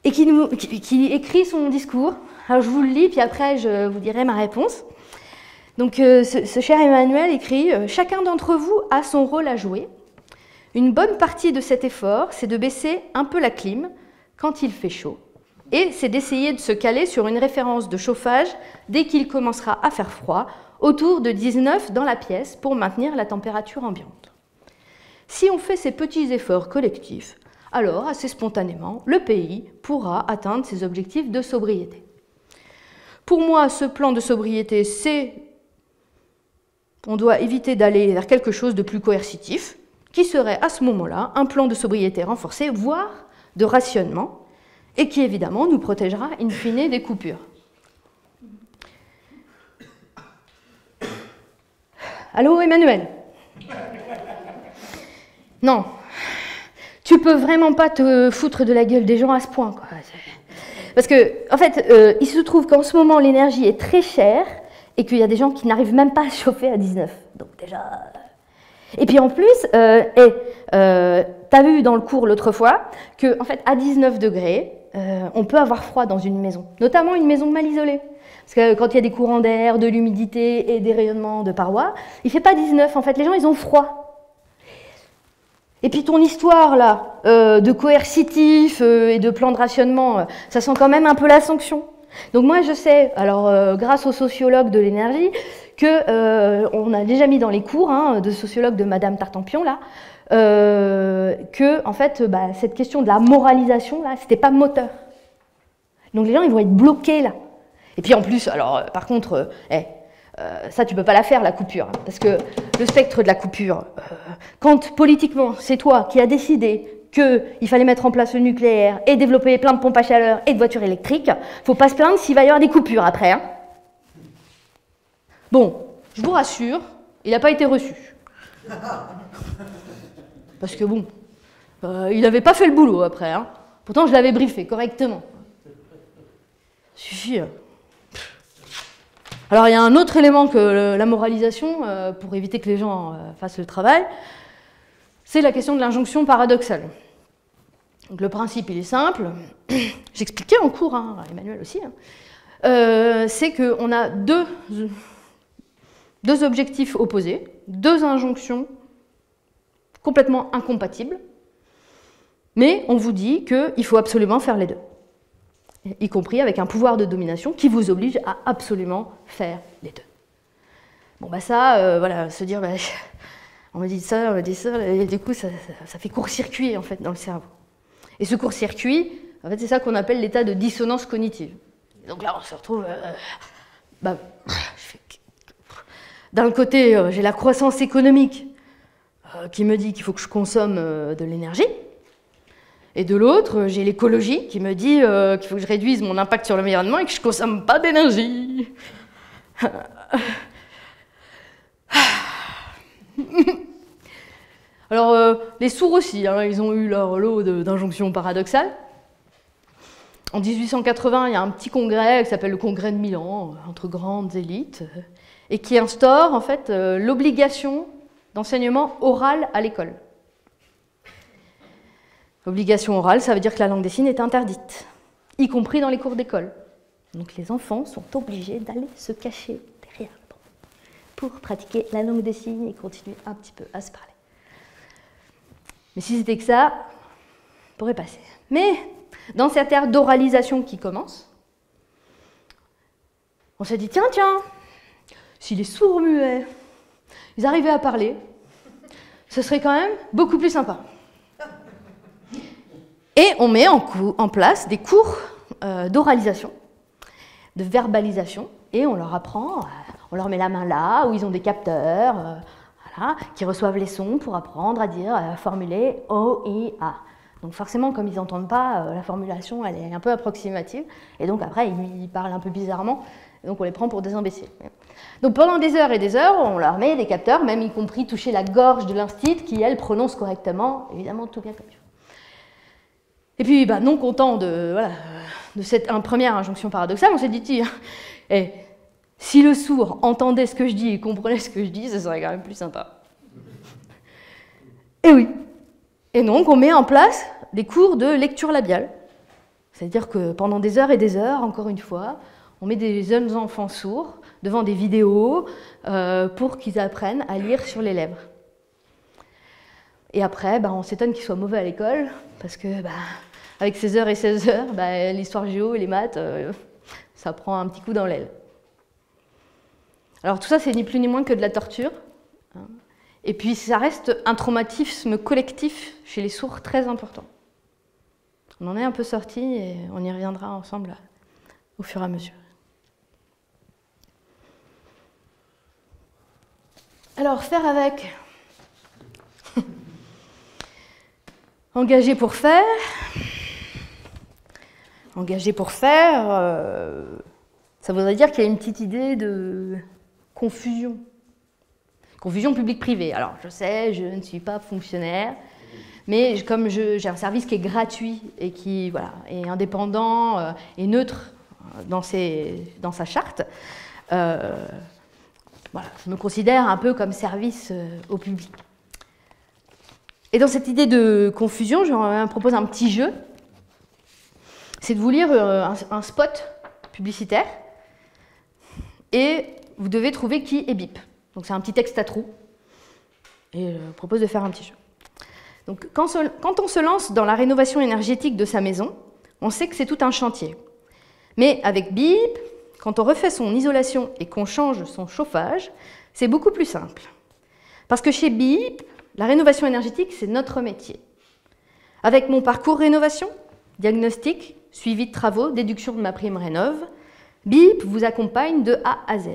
et qui écrit son discours. Alors je vous le lis, puis après je vous dirai ma réponse. Donc ce cher Emmanuel écrit « Chacun d'entre vous a son rôle à jouer. Une bonne partie de cet effort, c'est de baisser un peu la clim quand il fait chaud. Et c'est d'essayer de se caler sur une référence de chauffage dès qu'il commencera à faire froid, autour de 19 dans la pièce pour maintenir la température ambiante. Si on fait ces petits efforts collectifs, alors assez spontanément, le pays pourra atteindre ses objectifs de sobriété. Pour moi, ce plan de sobriété, on doit éviter d'aller vers quelque chose de plus coercitif, qui serait à ce moment-là un plan de sobriété renforcé, voire de rationnement, et qui évidemment nous protégera in fine des coupures. Allô Emmanuel? Non, tu peux vraiment pas te foutre de la gueule des gens à ce point, quoi. Parce que, en fait, il se trouve qu'en ce moment l'énergie est très chère et qu'il y a des gens qui n'arrivent même pas à chauffer à 19. Donc déjà... Et puis en plus, t'as vu dans le cours l'autre fois que, en fait, à 19 degrés, on peut avoir froid dans une maison, notamment une maison mal isolée. Parce que quand il y a des courants d'air, de l'humidité et des rayonnements de parois, il ne fait pas 19, en fait, les gens, ils ont froid. Et puis ton histoire, là, de coercitif et de plan de rationnement, ça sent quand même un peu la sanction. Donc moi, je sais, alors grâce aux sociologues de l'énergie, on a déjà mis dans les cours de sociologue de Madame Tartampion, là, que, en fait, cette question de la moralisation, là, c'était pas moteur. Donc les gens, ils vont être bloqués, là. Et puis en plus, alors, par contre, ça, tu peux pas la faire, la coupure. Parce que le spectre de la coupure, quand politiquement, c'est toi qui as décidé qu'il fallait mettre en place le nucléaire et développer plein de pompes à chaleur et de voitures électriques, faut pas se plaindre s'il va y avoir des coupures après. Hein. Bon, je vous rassure, il n'a pas été reçu. Parce que bon, il n'avait pas fait le boulot après. Hein. Pourtant, je l'avais briefé correctement. Suffit. Alors, il y a un autre élément que la moralisation, pour éviter que les gens fassent le travail, c'est la question de l'injonction paradoxale. Donc, le principe, il est simple. J'expliquais en cours, Emmanuel aussi. C'est qu'on a deux objectifs opposés, deux injonctions complètement incompatibles, mais on vous dit qu'il faut absolument faire les deux. Y compris avec un pouvoir de domination qui vous oblige à absolument faire les deux. Bon, ça, voilà, se dire, on me dit ça, et du coup, ça fait court-circuit, en fait, dans le cerveau. Et ce court-circuit, en fait, c'est ça qu'on appelle l'état de dissonance cognitive. Et donc là, on se retrouve... d'un côté, j'ai la croissance économique qui me dit qu'il faut que je consomme de l'énergie. Et de l'autre, j'ai l'écologie qui me dit qu'il faut que je réduise mon impact sur l'environnement et que je ne consomme pas d'énergie. Alors, les sourds aussi, ils ont eu leur lot d'injonctions paradoxales. En 1880, il y a un petit congrès qui s'appelle le congrès de Milan, entre grandes élites, et qui instaure en fait l'obligation d'enseignement oral à l'école. L'obligation orale, ça veut dire que la langue des signes est interdite, y compris dans les cours d'école. Donc les enfants sont obligés d'aller se cacher derrière le banc pour pratiquer la langue des signes et continuer un petit peu à se parler. Mais si c'était que ça, on pourrait passer. Mais dans cette ère d'oralisation qui commence, on s'est dit, tiens, si les sourds-muets, ils arrivaient à parler, ce serait quand même beaucoup plus sympa. Et on met en place des cours d'oralisation, de verbalisation, et on leur apprend, on leur met la main là, où ils ont des capteurs, voilà, qui reçoivent les sons pour apprendre à dire, à formuler O, I, A. Donc forcément, comme ils n'entendent pas, la formulation, elle est un peu approximative, et donc après, ils parlent un peu bizarrement, donc on les prend pour des imbéciles. Donc pendant des heures et des heures, on leur met des capteurs, même y compris toucher la gorge de l'instit, qui, elle, prononce correctement, évidemment, tout bien comme il faut. Et puis, non content de cette première injonction paradoxale, on s'est dit, tiens, si le sourd entendait ce que je dis et comprenait ce que je dis, ce serait quand même plus sympa. Et oui. Et donc, on met en place des cours de lecture labiale. C'est-à-dire que pendant des heures et des heures, encore une fois, on met des jeunes enfants sourds devant des vidéos pour qu'ils apprennent à lire sur les lèvres. Et après, on s'étonne qu'ils soient mauvais à l'école, parce que avec 16 heures et 16 heures, l'histoire géo et les maths, ça prend un petit coup dans l'aile. Alors tout ça, c'est ni plus ni moins que de la torture. Et puis ça reste un traumatisme collectif chez les sourds très important. On en est un peu sorti et on y reviendra ensemble au fur et à mesure. Alors, faire avec. Engagé pour faire. Engagé pour faire, ça voudrait dire qu'il y a une petite idée de confusion. Confusion public-privé. Alors, je sais, je ne suis pas fonctionnaire, mais comme j'ai un service qui est gratuit et qui est indépendant et neutre dans sa charte, je me considère un peu comme service au public. Et dans cette idée de confusion, je propose un petit jeu. C'est de vous lire un spot publicitaire et vous devez trouver qui est Bip. Donc c'est un petit texte à trous et je propose de faire un petit jeu. Donc quand on se lance dans la rénovation énergétique de sa maison, on sait que c'est tout un chantier. Mais avec Bip, quand on refait son isolation et qu'on change son chauffage, c'est beaucoup plus simple. Parce que chez Bip, la rénovation énergétique, c'est notre métier. Avec mon parcours rénovation, diagnostic, suivi de travaux, déduction de ma prime rénov, Bip vous accompagne de A à Z.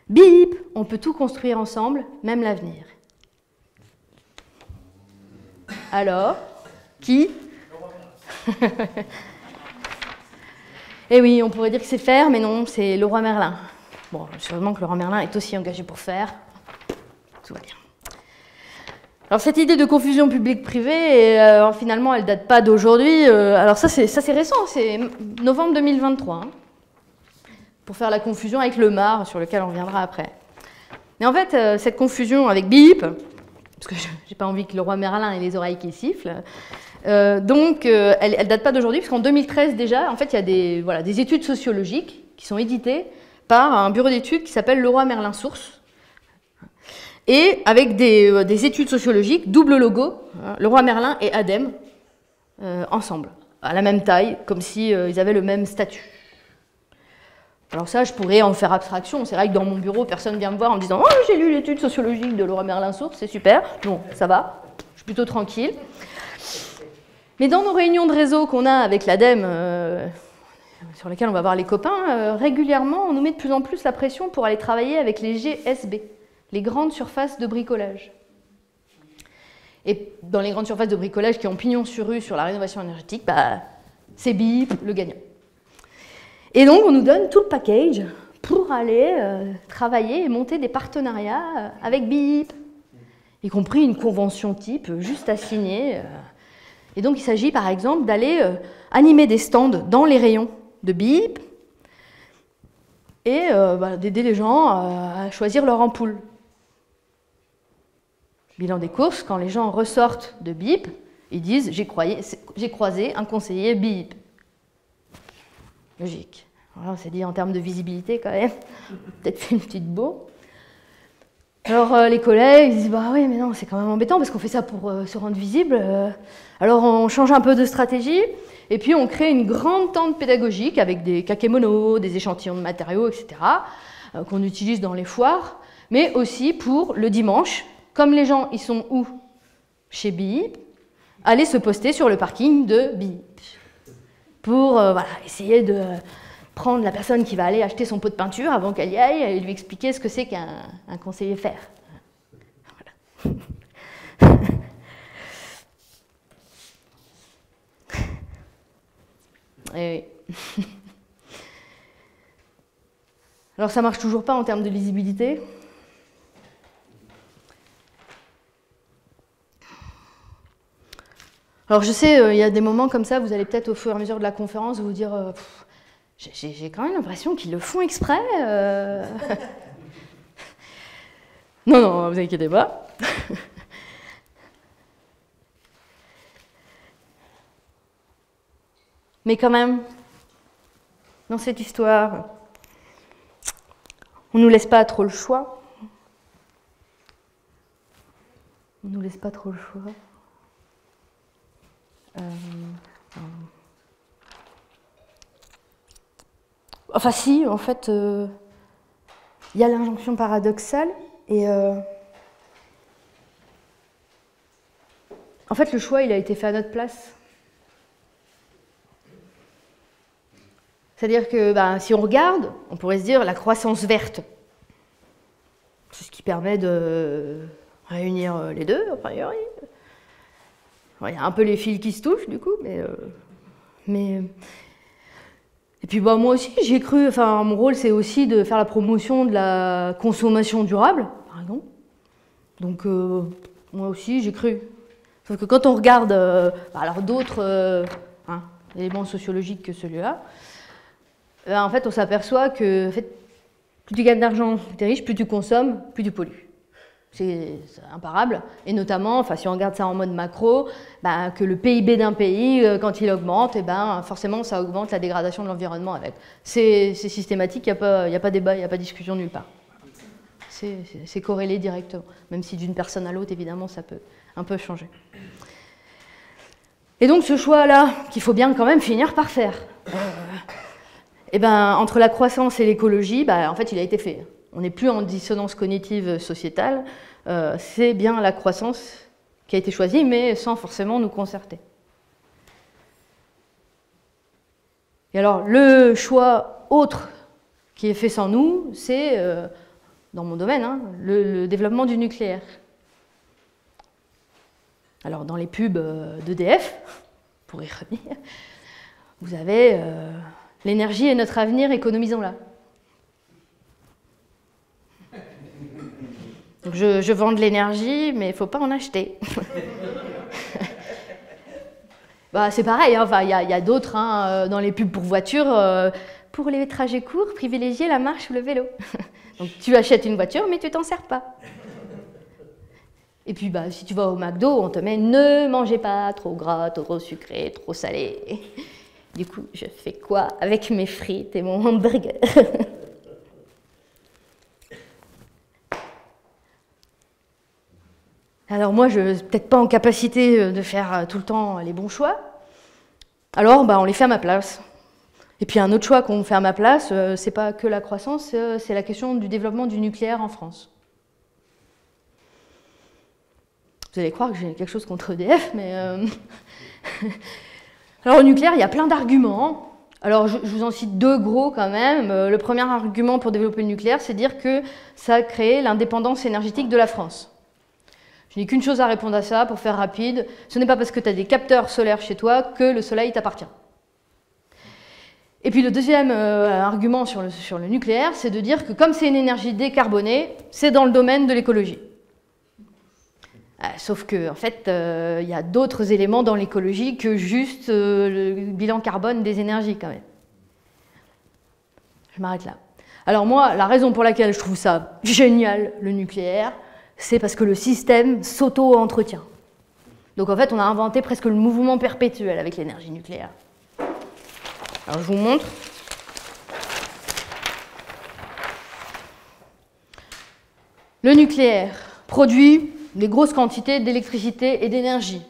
Bip, on peut tout construire ensemble, même l'avenir. Alors, qui? Eh oui, on pourrait dire que c'est faire, mais non, c'est Leroy Merlin. Bon, sûrement que Leroy Merlin est aussi engagé pour faire. Tout va bien. Alors cette idée de confusion publique-privée, finalement, elle ne date pas d'aujourd'hui. Alors ça c'est récent, c'est novembre 2023, pour faire la confusion avec le MAR, sur lequel on reviendra après. Mais en fait, cette confusion avec Bip, parce que j'ai pas envie que Leroy Merlin ait les oreilles qui sifflent, elle ne date pas d'aujourd'hui, parce qu'en 2013 déjà, en fait, il y a des études sociologiques qui sont éditées par un bureau d'études qui s'appelle Leroy Merlin Source, et avec des études sociologiques, double logo, Leroy Merlin et ADEME, ensemble, à la même taille, comme si ils avaient le même statut. Alors ça, je pourrais en faire abstraction. C'est vrai que dans mon bureau, personne ne vient me voir en me disant « Oh, j'ai lu l'étude sociologique de Leroy Merlin Source, c'est super. » Non, ça va, je suis plutôt tranquille. Mais dans nos réunions de réseau qu'on a avec l'ADEME, sur lesquelles on va voir les copains, régulièrement, on nous met de plus en plus la pression pour aller travailler avec les GSB, les grandes surfaces de bricolage. Et dans les grandes surfaces de bricolage qui ont pignon sur rue sur la rénovation énergétique, c'est Bip le gagnant. Et donc, on nous donne tout le package pour aller travailler et monter des partenariats avec Bip, y compris une convention type juste à signer. Et donc il s'agit par exemple d'aller animer des stands dans les rayons de BIP et d'aider les gens à choisir leur ampoule. Bilan des courses, quand les gens ressortent de BIP, ils disent « j'ai croisé un conseiller BIP ». Logique. Voilà, c'est dit en termes de visibilité quand même. Peut-être fait une petite beau. Alors les collègues ils disent bah oui mais non c'est quand même embêtant parce qu'on fait ça pour se rendre visible. Alors on change un peu de stratégie et puis on crée une grande tente pédagogique avec des kakémonos, des échantillons de matériaux, etc. Qu'on utilise dans les foires, mais aussi pour le dimanche, comme les gens ils sont où? Chez BIP, aller se poster sur le parking de BIP pour voilà, essayer de prendre la personne qui va aller acheter son pot de peinture avant qu'elle y aille et lui expliquer ce que c'est qu'un conseiller faire. Voilà. Et oui. Alors ça marche toujours pas en termes de lisibilité. Alors je sais, il y a des moments comme ça, vous allez peut-être au fur et à mesure de la conférence vous dire j'ai quand même l'impression qu'ils le font exprès. Non, non, vous inquiétez pas. Mais quand même, dans cette histoire, on ne nous laisse pas trop le choix. On ne nous laisse pas trop le choix. Enfin si, en fait, il y a l'injonction paradoxale et en fait le choix il a été fait à notre place. C'est-à-dire que si on regarde, on pourrait se dire la croissance verte. C'est ce qui permet de réunir les deux, a priori. Il y a un peu les fils qui se touchent du coup, mais... Et puis moi aussi, j'ai cru, enfin mon rôle c'est aussi de faire la promotion de la consommation durable, par exemple. Donc moi aussi j'ai cru. Sauf que quand on regarde alors d'autres éléments sociologiques que celui-là, en fait on s'aperçoit que en fait, plus tu gagnes d'argent, plus tu es riche, plus tu consommes, plus tu pollues. C'est imparable, et notamment, si on regarde ça en mode macro, que le PIB d'un pays, quand il augmente, forcément ça augmente la dégradation de l'environnement avec. C'est systématique, il n'y a pas débat, il n'y a pas discussion nulle part. C'est corrélé directement, même si d'une personne à l'autre, évidemment, ça peut un peu changer. Et donc ce choix-là, qu'il faut bien quand même finir par faire, entre la croissance et l'écologie, en fait, il a été fait. On n'est plus en dissonance cognitive sociétale, c'est bien la croissance qui a été choisie, mais sans forcément nous concerter. Et alors, le choix autre qui est fait sans nous, c'est, dans mon domaine, le développement du nucléaire. Alors, dans les pubs d'EDF, pour y revenir, vous avez l'énergie est notre avenir, économisons-la. Donc je vends de l'énergie, mais il ne faut pas en acheter. C'est pareil, il y a d'autres dans les pubs pour voitures. Pour les trajets courts, privilégiez la marche ou le vélo. Donc tu achètes une voiture, mais tu t'en sers pas. Et puis si tu vas au McDo, on te met « Ne mangez pas trop gras, trop sucré, trop salé ». Du coup, je fais quoi avec mes frites et mon hamburger? Alors moi, je ne suis peut-être pas en capacité de faire tout le temps les bons choix. Alors, on les fait à ma place. Et puis un autre choix qu'on fait à ma place, c'est pas que la croissance, c'est la question du développement du nucléaire en France. Vous allez croire que j'ai quelque chose contre EDF, mais... Alors au nucléaire, il y a plein d'arguments. Alors je vous en cite deux gros quand même. Le premier argument pour développer le nucléaire, c'est dire que ça a créé l'indépendance énergétique de la France. Je n'ai qu'une chose à répondre à ça, pour faire rapide. Ce n'est pas parce que tu as des capteurs solaires chez toi que le soleil t'appartient. Et puis le deuxième argument sur le nucléaire, c'est de dire que comme c'est une énergie décarbonée, c'est dans le domaine de l'écologie. Sauf que, en fait, il y a d'autres éléments dans l'écologie que juste le bilan carbone des énergies, quand même. Je m'arrête là. Alors moi, la raison pour laquelle je trouve ça génial, le nucléaire, c'est parce que le système s'auto-entretient. Donc en fait, on a inventé presque le mouvement perpétuel avec l'énergie nucléaire. Alors je vous montre. Le nucléaire produit des grosses quantités d'électricité et d'énergie.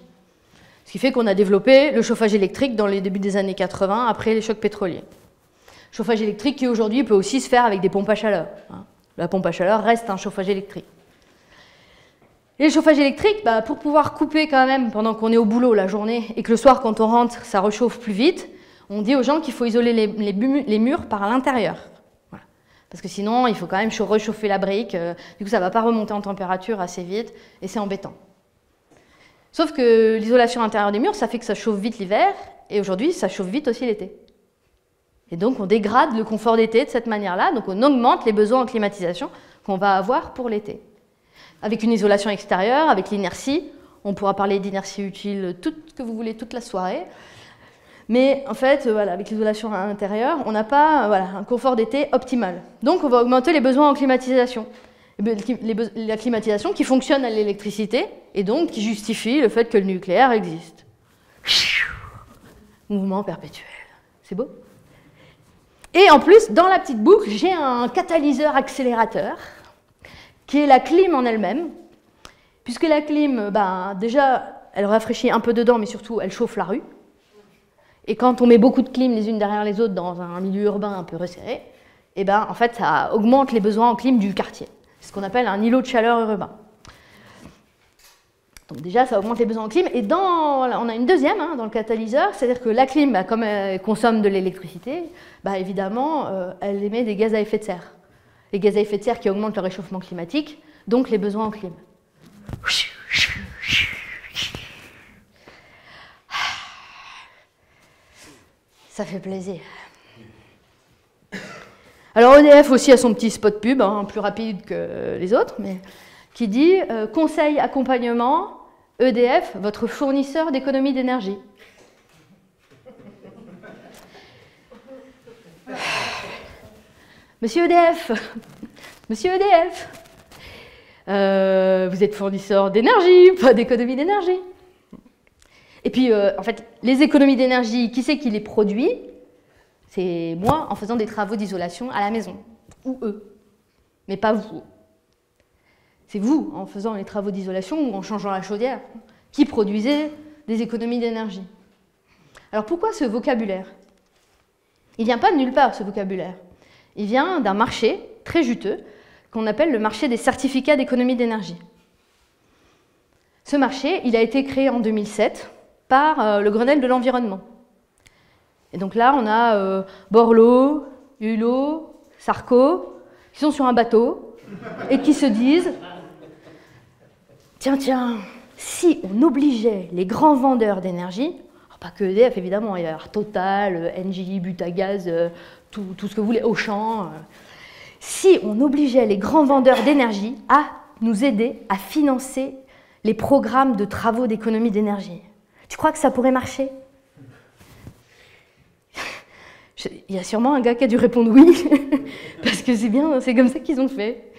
Ce qui fait qu'on a développé le chauffage électrique dans les débuts des années 80, après les chocs pétroliers. Chauffage électrique qui aujourd'hui peut aussi se faire avec des pompes à chaleur. La pompe à chaleur reste un chauffage électrique. Et le chauffage électrique, pour pouvoir couper quand même pendant qu'on est au boulot la journée et que le soir quand on rentre ça rechauffe plus vite, on dit aux gens qu'il faut isoler les murs par l'intérieur. Voilà. Parce que sinon il faut quand même réchauffer la brique, du coup ça ne va pas remonter en température assez vite et c'est embêtant. Sauf que l'isolation intérieure des murs ça fait que ça chauffe vite l'hiver et aujourd'hui ça chauffe vite aussi l'été. Et donc on dégrade le confort d'été de cette manière-là, donc on augmente les besoins en climatisation qu'on va avoir pour l'été. Avec une isolation extérieure, avec l'inertie, on pourra parler d'inertie utile tout ce que vous voulez toute la soirée. Mais en fait, voilà, avec l'isolation intérieure, on n'a pas un confort d'été optimal. Donc on va augmenter les besoins en climatisation. La climatisation qui fonctionne à l'électricité et donc qui justifie le fait que le nucléaire existe. Mouvement perpétuel. C'est beau ? Et en plus, dans la petite boucle, j'ai un catalyseur accélérateur qui est la clim en elle-même, puisque la clim, déjà, elle rafraîchit un peu dedans, mais surtout, elle chauffe la rue. Et quand on met beaucoup de clim les unes derrière les autres dans un milieu urbain un peu resserré, en fait, ça augmente les besoins en clim du quartier. C'est ce qu'on appelle un îlot de chaleur urbain. Donc déjà, ça augmente les besoins en clim. Et on a une deuxième dans le catalyseur, c'est-à-dire que la clim, comme elle consomme de l'électricité, évidemment, elle émet des gaz à effet de serre. Les gaz à effet de serre qui augmentent le réchauffement climatique, donc les besoins en clim. Ça fait plaisir. Alors EDF aussi a son petit spot pub, plus rapide que les autres, mais qui dit « Conseil accompagnement, EDF, votre fournisseur d'économie d'énergie ». Monsieur EDF, vous êtes fournisseur d'énergie, pas d'économie d'énergie. Et puis, en fait, les économies d'énergie, qui c'est qui les produit? C'est moi en faisant des travaux d'isolation à la maison, ou eux, mais pas vous. C'est vous en faisant les travaux d'isolation ou en changeant la chaudière qui produisez des économies d'énergie. Alors pourquoi ce vocabulaire? Il ne vient pas de nulle part, ce vocabulaire. Il vient d'un marché très juteux qu'on appelle le marché des certificats d'économie d'énergie. Ce marché, il a été créé en 2007 par le Grenelle de l'environnement. Et donc là, on a Borloo, Hulot, Sarko, qui sont sur un bateau et qui se disent « Tiens, si on obligeait les grands vendeurs d'énergie, pas que EDF évidemment, il y a Total, Engie, Butagaz, tout ce que vous voulez, Auchan, si on obligeait les grands vendeurs d'énergie à nous aider à financer les programmes de travaux d'économie d'énergie, tu crois que ça pourrait marcher? Il y a sûrement un gars qui a dû répondre oui, parce que c'est bien, c'est comme ça qu'ils ont fait.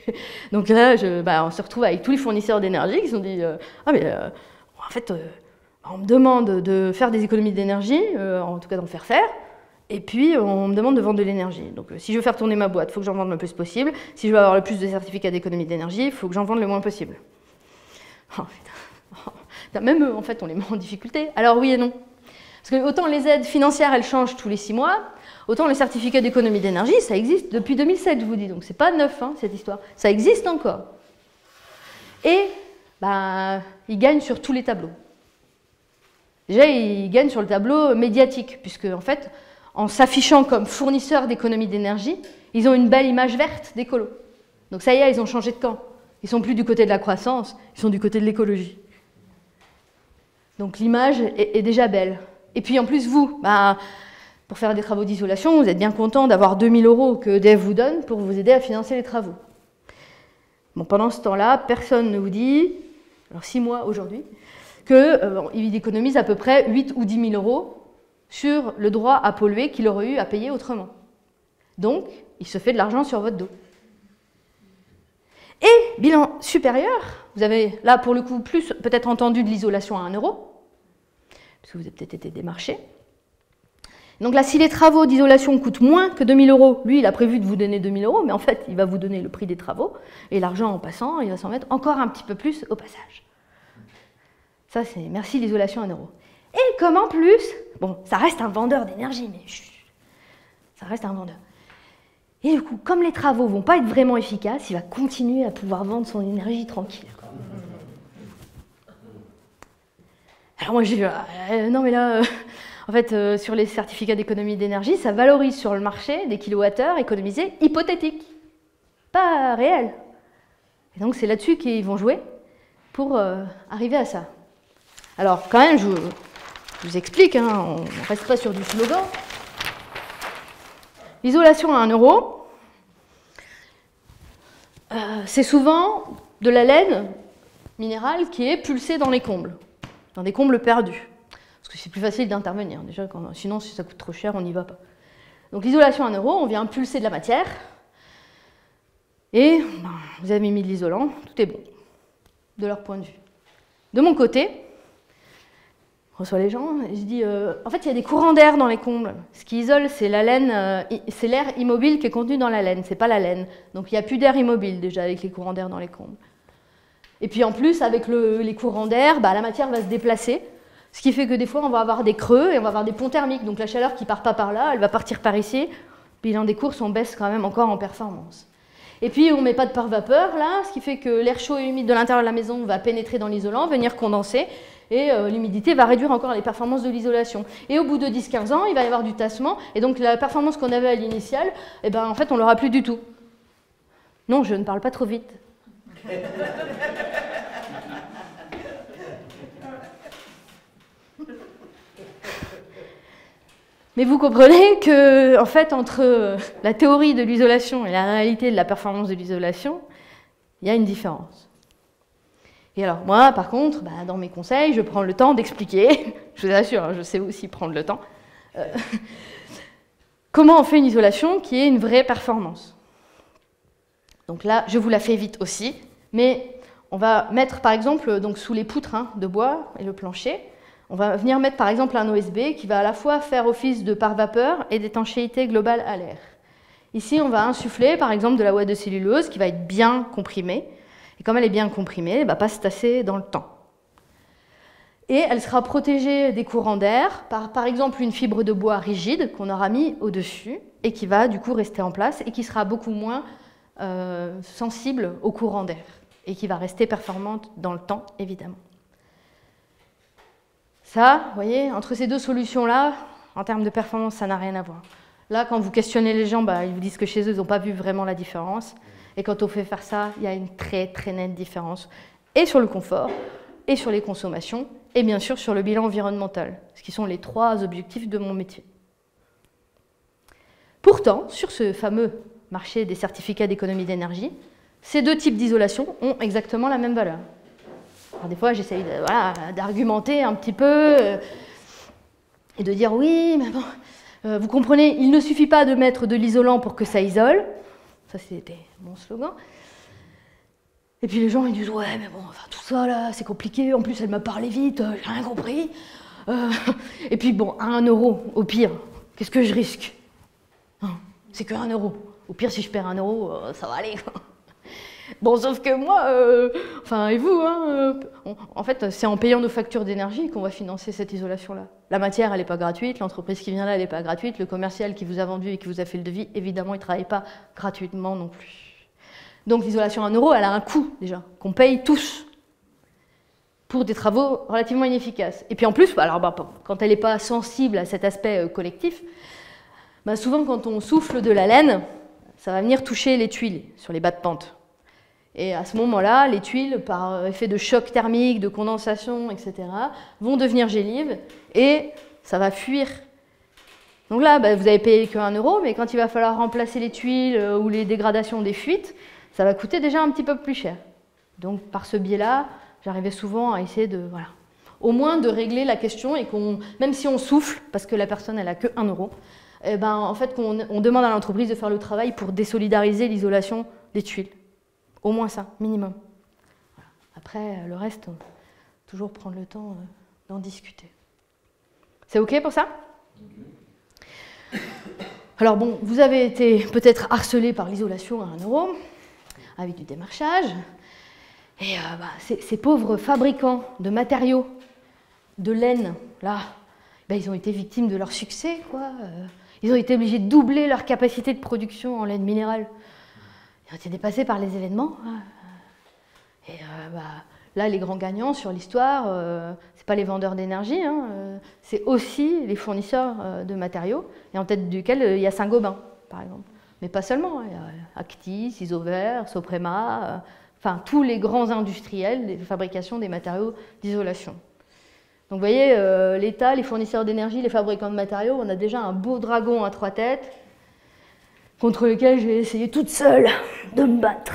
Donc là, on se retrouve avec tous les fournisseurs d'énergie qui se sont dit en fait, on me demande de faire des économies d'énergie, en tout cas d'en faire, et puis on me demande de vendre de l'énergie. Donc si je veux faire tourner ma boîte, il faut que j'en vende le plus possible. Si je veux avoir le plus de certificats d'économie d'énergie, il faut que j'en vende le moins possible. Oh, putain. Même eux, en fait, on les met en difficulté. Alors oui et non. Parce que autant les aides financières, elles changent tous les 6 mois, autant le certificat d'économie d'énergie, ça existe depuis 2007, je vous dis. Donc c'est pas neuf, cette histoire. Ça existe encore. Et ils gagnent sur tous les tableaux. Déjà, ils gagnent sur le tableau médiatique, puisque en fait, en s'affichant comme fournisseurs d'économie d'énergie, ils ont une belle image verte d'écolo. Donc ça y est, ils ont changé de camp. Ils ne sont plus du côté de la croissance, ils sont du côté de l'écologie. Donc l'image est déjà belle. Et puis en plus, vous, pour faire des travaux d'isolation, vous êtes bien content d'avoir 2 000 € que EDF vous donne pour vous aider à financer les travaux. Bon, pendant ce temps-là, personne ne vous dit alors 6 mois aujourd'hui, qu'il économise à peu près 8 ou 10 000 euros sur le droit à polluer qu'il aurait eu à payer autrement. Donc, il se fait de l'argent sur votre dos. Et bilan supérieur, vous avez là pour le coup plus peut-être entendu de l'isolation à 1 euro, parce que vous avez peut-être été démarché. Donc là, si les travaux d'isolation coûtent moins que 2 000 euros, lui, il a prévu de vous donner 2 000 euros, mais en fait, il va vous donner le prix des travaux, et l'argent en passant, il va s'en mettre encore un petit peu plus au passage. Ça, c'est merci l'isolation à 1 euro. Et comme en plus, bon, ça reste un vendeur d'énergie, mais ça reste un vendeur. Et du coup, comme les travaux ne vont pas être vraiment efficaces, il va continuer à pouvoir vendre son énergie tranquille. Alors moi, j'ai dit, non mais là... En fait, sur les certificats d'économie d'énergie, ça valorise sur le marché des kilowattheures économisés hypothétiques, pas réels. Et donc c'est là-dessus qu'ils vont jouer pour arriver à ça. Alors quand même, je vous explique, hein, on ne reste pas sur du slogan. L'isolation à 1 euro, c'est souvent de la laine minérale qui est pulsée dans les combles, dans des combles perdus. Parce que c'est plus facile d'intervenir. Déjà, sinon, si ça coûte trop cher, on n'y va pas. Donc l'isolation à 1 euro, on vient pulser de la matière. Et vous avez mis de l'isolant, tout est bon, de leur point de vue. De mon côté, je reçois les gens et je dis, en fait, il y a des courants d'air dans les combles. Ce qui isole, c'est la laine, c'est l'air immobile qui est contenu dans la laine, c'est pas la laine. Donc il n'y a plus d'air immobile déjà avec les courants d'air dans les combles. Et puis en plus, avec les courants d'air, la matière va se déplacer. Ce qui fait que des fois, on va avoir des creux et on va avoir des ponts thermiques. Donc la chaleur qui ne part pas par là, elle va partir par ici. Bilan des courses, on baisse quand même encore en performance. Et puis, on ne met pas de pare-vapeur là, ce qui fait que l'air chaud et humide de l'intérieur de la maison va pénétrer dans l'isolant, venir condenser, et l'humidité va réduire encore les performances de l'isolation. Et au bout de 10-15 ans, il va y avoir du tassement, et donc la performance qu'on avait à l'initiale, en fait, on ne l'aura plus du tout. Non, je ne parle pas trop vite. Mais vous comprenez que, en fait, entre la théorie de l'isolation et la réalité de la performance de l'isolation, il y a une différence. Et alors, moi, par contre, dans mes conseils, je prends le temps d'expliquer, je vous assure, je sais aussi prendre le temps, comment on fait une isolation qui ait une vraie performance. Donc là, je vous la fais vite aussi, mais on va mettre, par exemple, donc, sous les poutres de bois et le plancher, on va venir mettre par exemple un OSB qui va à la fois faire office de pare-vapeur et d'étanchéité globale à l'air. Ici, on va insuffler par exemple de la ouate de cellulose qui va être bien comprimée. Et comme elle est bien comprimée, elle ne va pas se tasser dans le temps. Et elle sera protégée des courants d'air par exemple une fibre de bois rigide qu'on aura mis au-dessus et qui va du coup rester en place et qui sera beaucoup moins sensible aux courants d'air et qui va rester performante dans le temps, évidemment. Ça, vous voyez, entre ces deux solutions-là, en termes de performance, ça n'a rien à voir. Là, quand vous questionnez les gens, ils vous disent que chez eux, ils n'ont pas vu vraiment la différence. Et quand on fait faire ça, il y a une très très nette différence. Et sur le confort, et sur les consommations, et bien sûr sur le bilan environnemental, ce qui sont les 3 objectifs de mon métier. Pourtant, sur ce fameux marché des certificats d'économie d'énergie, ces 2 types d'isolation ont exactement la même valeur. Alors, des fois, j'essaye d'argumenter un petit peu et de dire oui, mais bon, vous comprenez, il ne suffit pas de mettre de l'isolant pour que ça isole. Ça, c'était mon slogan. Et puis les gens, ils disent ouais, mais bon, enfin, tout ça là, c'est compliqué. En plus, elle m'a parlé vite, j'ai rien compris. Et puis bon, à 1 euro, au pire, qu'est-ce que je risque? C'est que 1 euro. Au pire, si je perds 1 euro, ça va aller. Bon, sauf que moi, enfin, et vous, en fait, c'est en payant nos factures d'énergie qu'on va financer cette isolation-là. La matière, elle n'est pas gratuite, l'entreprise qui vient là, elle n'est pas gratuite, le commercial qui vous a vendu et qui vous a fait le devis, évidemment, il ne travaille pas gratuitement non plus. Donc l'isolation à 1 euro, elle a un coût, déjà, qu'on paye tous, pour des travaux relativement inefficaces. Et puis en plus, alors, quand elle n'est pas sensible à cet aspect collectif, souvent, quand on souffle de la laine, ça va venir toucher les tuiles sur les bas de pente. Et à ce moment-là, les tuiles, par effet de choc thermique, de condensation, etc., vont devenir gélives et ça va fuir. Donc là, vous avez payé que 1 euro, mais quand il va falloir remplacer les tuiles ou les dégradations des fuites, ça va coûter déjà un petit peu plus cher. Donc par ce biais-là, j'arrivais souvent à essayer de, voilà, au moins de régler la question et qu'on, même si on souffle, parce que la personne elle a que 1 euro, eh ben, en fait qu'on demande à l'entreprise de faire le travail pour désolidariser l'isolation des tuiles. Au moins ça, minimum. Voilà. Après, le reste, toujours prendre le temps d'en discuter. C'est OK pour ça? Alors bon, vous avez été peut-être harcelé par l'isolation à 1 euro, avec du démarchage. Et ces pauvres fabricants de matériaux, de laine, là, ben, ils ont été victimes de leur succès, quoi. Ils ont été obligés de doubler leur capacité de production en laine minérale. Ils ont été dépassés par les événements. Et là, les grands gagnants sur l'histoire, ce n'est pas les vendeurs d'énergie, hein, c'est aussi les fournisseurs de matériaux, et en tête duquel il y a Saint-Gobain, par exemple. Mais pas seulement, hein, il y a Actis, Isover, Soprema, enfin tous les grands industriels de fabrication des matériaux d'isolation. Donc vous voyez, l'État, les fournisseurs d'énergie, les fabricants de matériaux, on a déjà un beau dragon à 3 têtes contre lequel j'ai essayé toute seule de me battre.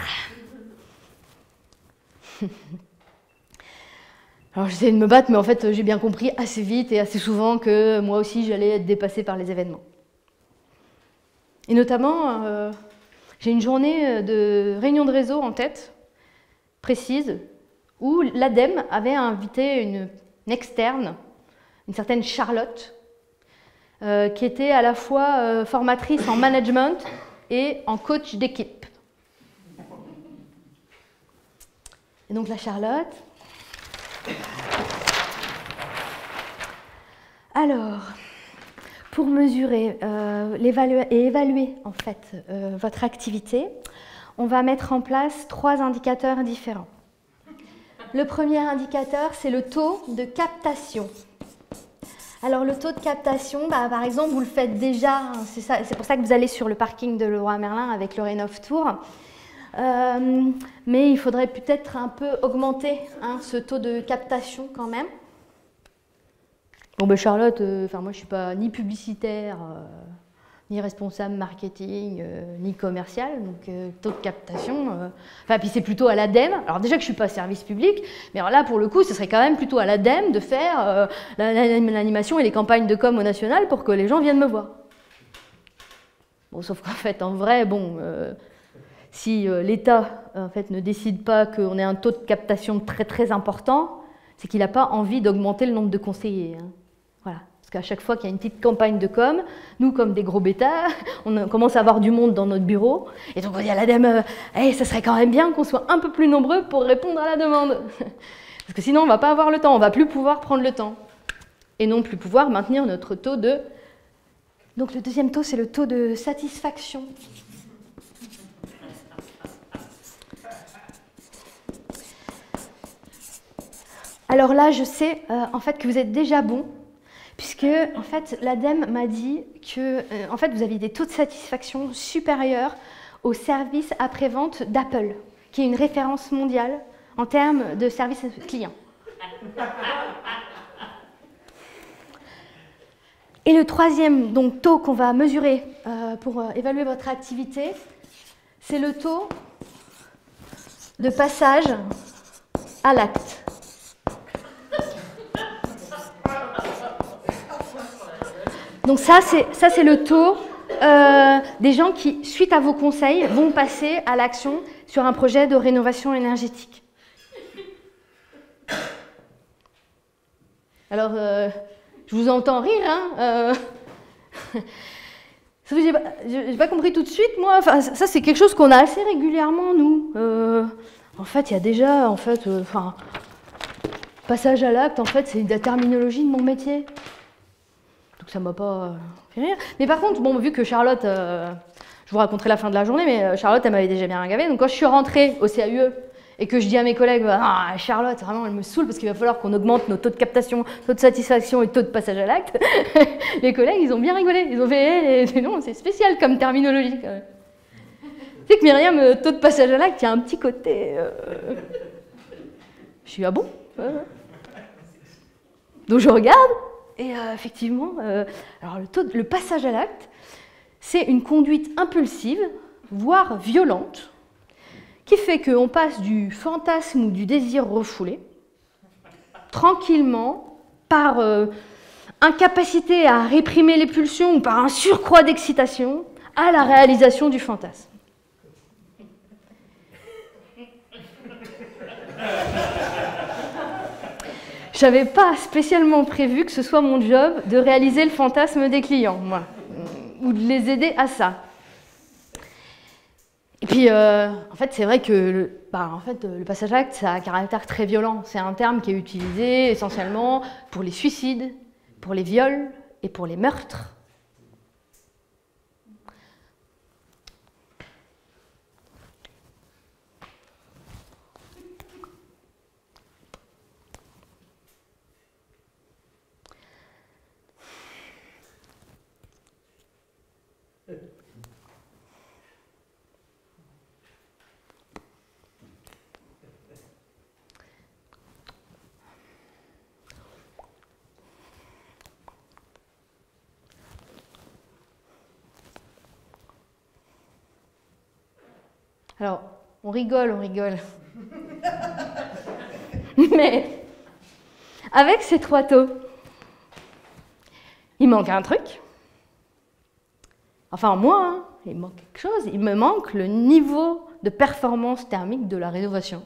Alors j'essayais de me battre, mais en fait j'ai bien compris assez vite et assez souvent que moi aussi j'allais être dépassée par les événements. Et notamment, j'ai une journée de réunion de réseau en tête, précise, où l'ADEME avait invité une externe, une certaine Charlotte, qui était à la fois formatrice en management et en coach d'équipe. Et donc la Charlotte... Alors, pour mesurer et évaluer en fait votre activité, on va mettre en place 3 indicateurs différents. Le premier indicateur, c'est le taux de captation. Alors le taux de captation, par exemple, vous le faites déjà, hein, c'est pour ça que vous allez sur le parking de Leroy Merlin avec le Rénov Tour. Mais il faudrait peut-être un peu augmenter ce taux de captation quand même. Bon, ben Charlotte, moi je ne suis pas ni publicitaire, ni responsable marketing, ni commercial, donc taux de captation. Puis c'est plutôt à l'ADEME. Alors déjà que je ne suis pas service public, mais alors là pour le coup, ce serait quand même plutôt à l'ADEME de faire l'animation et les campagnes de com au national pour que les gens viennent me voir. Bon, sauf qu'en fait, en vrai, bon. Si l'État en fait, ne décide pas qu'on ait un taux de captation très très important, c'est qu'il n'a pas envie d'augmenter le nombre de conseillers. Hein. Voilà. Parce qu'à chaque fois qu'il y a une petite campagne de com, nous, comme des gros bêtas, on commence à avoir du monde dans notre bureau. Et donc on dit à l'ADEME, ça serait quand même bien qu'on soit un peu plus nombreux pour répondre à la demande. Parce que sinon, on ne va pas avoir le temps, on ne va plus pouvoir prendre le temps. Et non plus pouvoir maintenir notre taux de... Donc le deuxième taux, c'est le taux de satisfaction. Alors là, je sais en fait que vous êtes déjà bon, puisque en fait, l'ADEME m'a dit que en fait, vous aviez des taux de satisfaction supérieurs au service après-vente d'Apple, qui est une référence mondiale en termes de service client. Et le troisième donc, taux qu'on va mesurer pour évaluer votre activité, c'est le taux de passage à l'acte. Donc ça, c'est le taux des gens qui, suite à vos conseils, vont passer à l'action sur un projet de rénovation énergétique. Alors, je vous entends rire, hein j'ai pas compris tout de suite, moi. Enfin, ça, c'est quelque chose qu'on a assez régulièrement, nous. En fait, il y a déjà, passage à l'acte, en fait, c'est la terminologie de mon métier. Donc ça m'a pas fait rire. Mais par contre, bon, vu que Charlotte, je vous raconterai la fin de la journée, mais Charlotte, elle m'avait déjà bien gavé. Donc quand je suis rentrée au CAUE et que je dis à mes collègues, Charlotte, vraiment, elle me saoule parce qu'il va falloir qu'on augmente nos taux de captation, taux de satisfaction et taux de passage à l'acte, les collègues, ils ont bien rigolé. Ils ont fait, non, c'est spécial comme terminologie quand même. Tu sais que Myriam, taux de passage à l'acte, il y a un petit côté... Je suis, ah bon Donc je regarde. Et effectivement, alors le passage à l'acte, c'est une conduite impulsive, voire violente, qui fait qu'on passe du fantasme ou du désir refoulé tranquillement, par incapacité à réprimer les pulsions ou par un surcroît d'excitation, à la réalisation du fantasme. Je n'avais pas spécialement prévu que ce soit mon job de réaliser le fantasme des clients, moi, ou de les aider à ça. Et puis, en fait, c'est vrai que le passage à l'acte, ça a un caractère très violent. C'est un terme qui est utilisé essentiellement pour les suicides, pour les viols et pour les meurtres. Alors, on rigole. Mais, avec ces 3 taux, il manque un truc. Enfin, moi, hein, il manque quelque chose. Il me manque le niveau de performance thermique de la rénovation.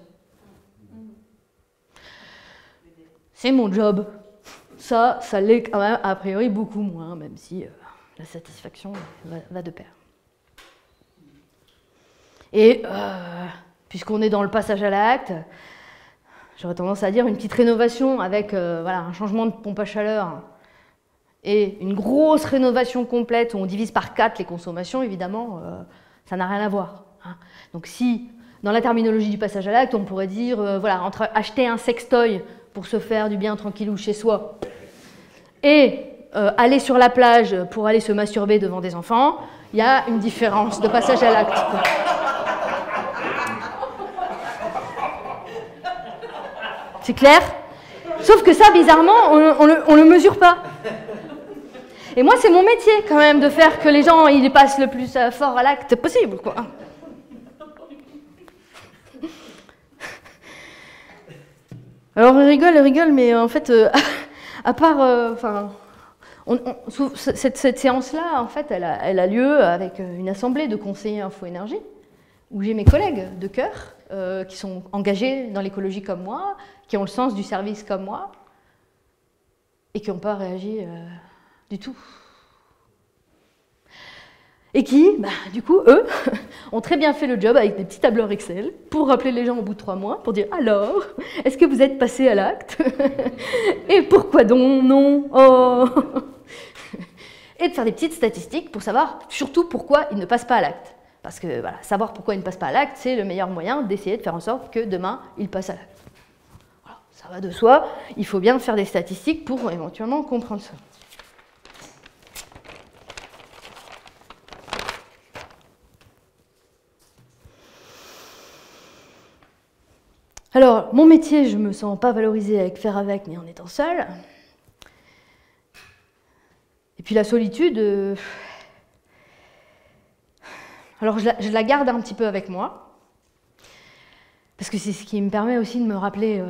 C'est mon job. Ça l'est quand même a priori beaucoup moins, même si la satisfaction va de pair. Et puisqu'on est dans le passage à l'acte, j'aurais tendance à dire une petite rénovation avec un changement de pompe à chaleur et une grosse rénovation complète où on divise par 4 les consommations, évidemment, ça n'a rien à voir. Hein. Donc si, dans la terminologie du passage à l'acte, on pourrait dire, entre acheter un sextoy pour se faire du bien tranquillou chez soi et aller sur la plage pour aller se masturber devant des enfants, il y a une différence de passage à l'acte. C'est clair? Sauf que ça, bizarrement, on le mesure pas. Et moi, c'est mon métier, quand même, de faire que les gens ils passent le plus fort à l'acte possible, quoi. Alors, on rigole, mais en fait, à part... cette séance-là, en fait, elle a lieu avec une assemblée de conseillers info-énergie, où j'ai mes collègues de cœur, qui sont engagés dans l'écologie comme moi, qui ont le sens du service comme moi, et qui n'ont pas réagi du tout. Et qui, du coup, eux, ont très bien fait le job avec des petits tableurs Excel pour rappeler les gens au bout de 3 mois, pour dire « Alors, est-ce que vous êtes passé à l'acte ?» Et pourquoi donc non? Oh. Et de faire des petites statistiques pour savoir surtout pourquoi ils ne passent pas à l'acte. Parce que savoir pourquoi ils ne passent pas à l'acte, c'est le meilleur moyen d'essayer de faire en sorte que demain, ils passent à l'acte. Voilà, ça va de soi, il faut bien faire des statistiques pour éventuellement comprendre ça. Alors, mon métier, je ne me sens pas valorisée avec faire avec, mais en étant seule. Et puis la solitude... Alors, je la garde un petit peu avec moi, parce que c'est ce qui me permet aussi de me rappeler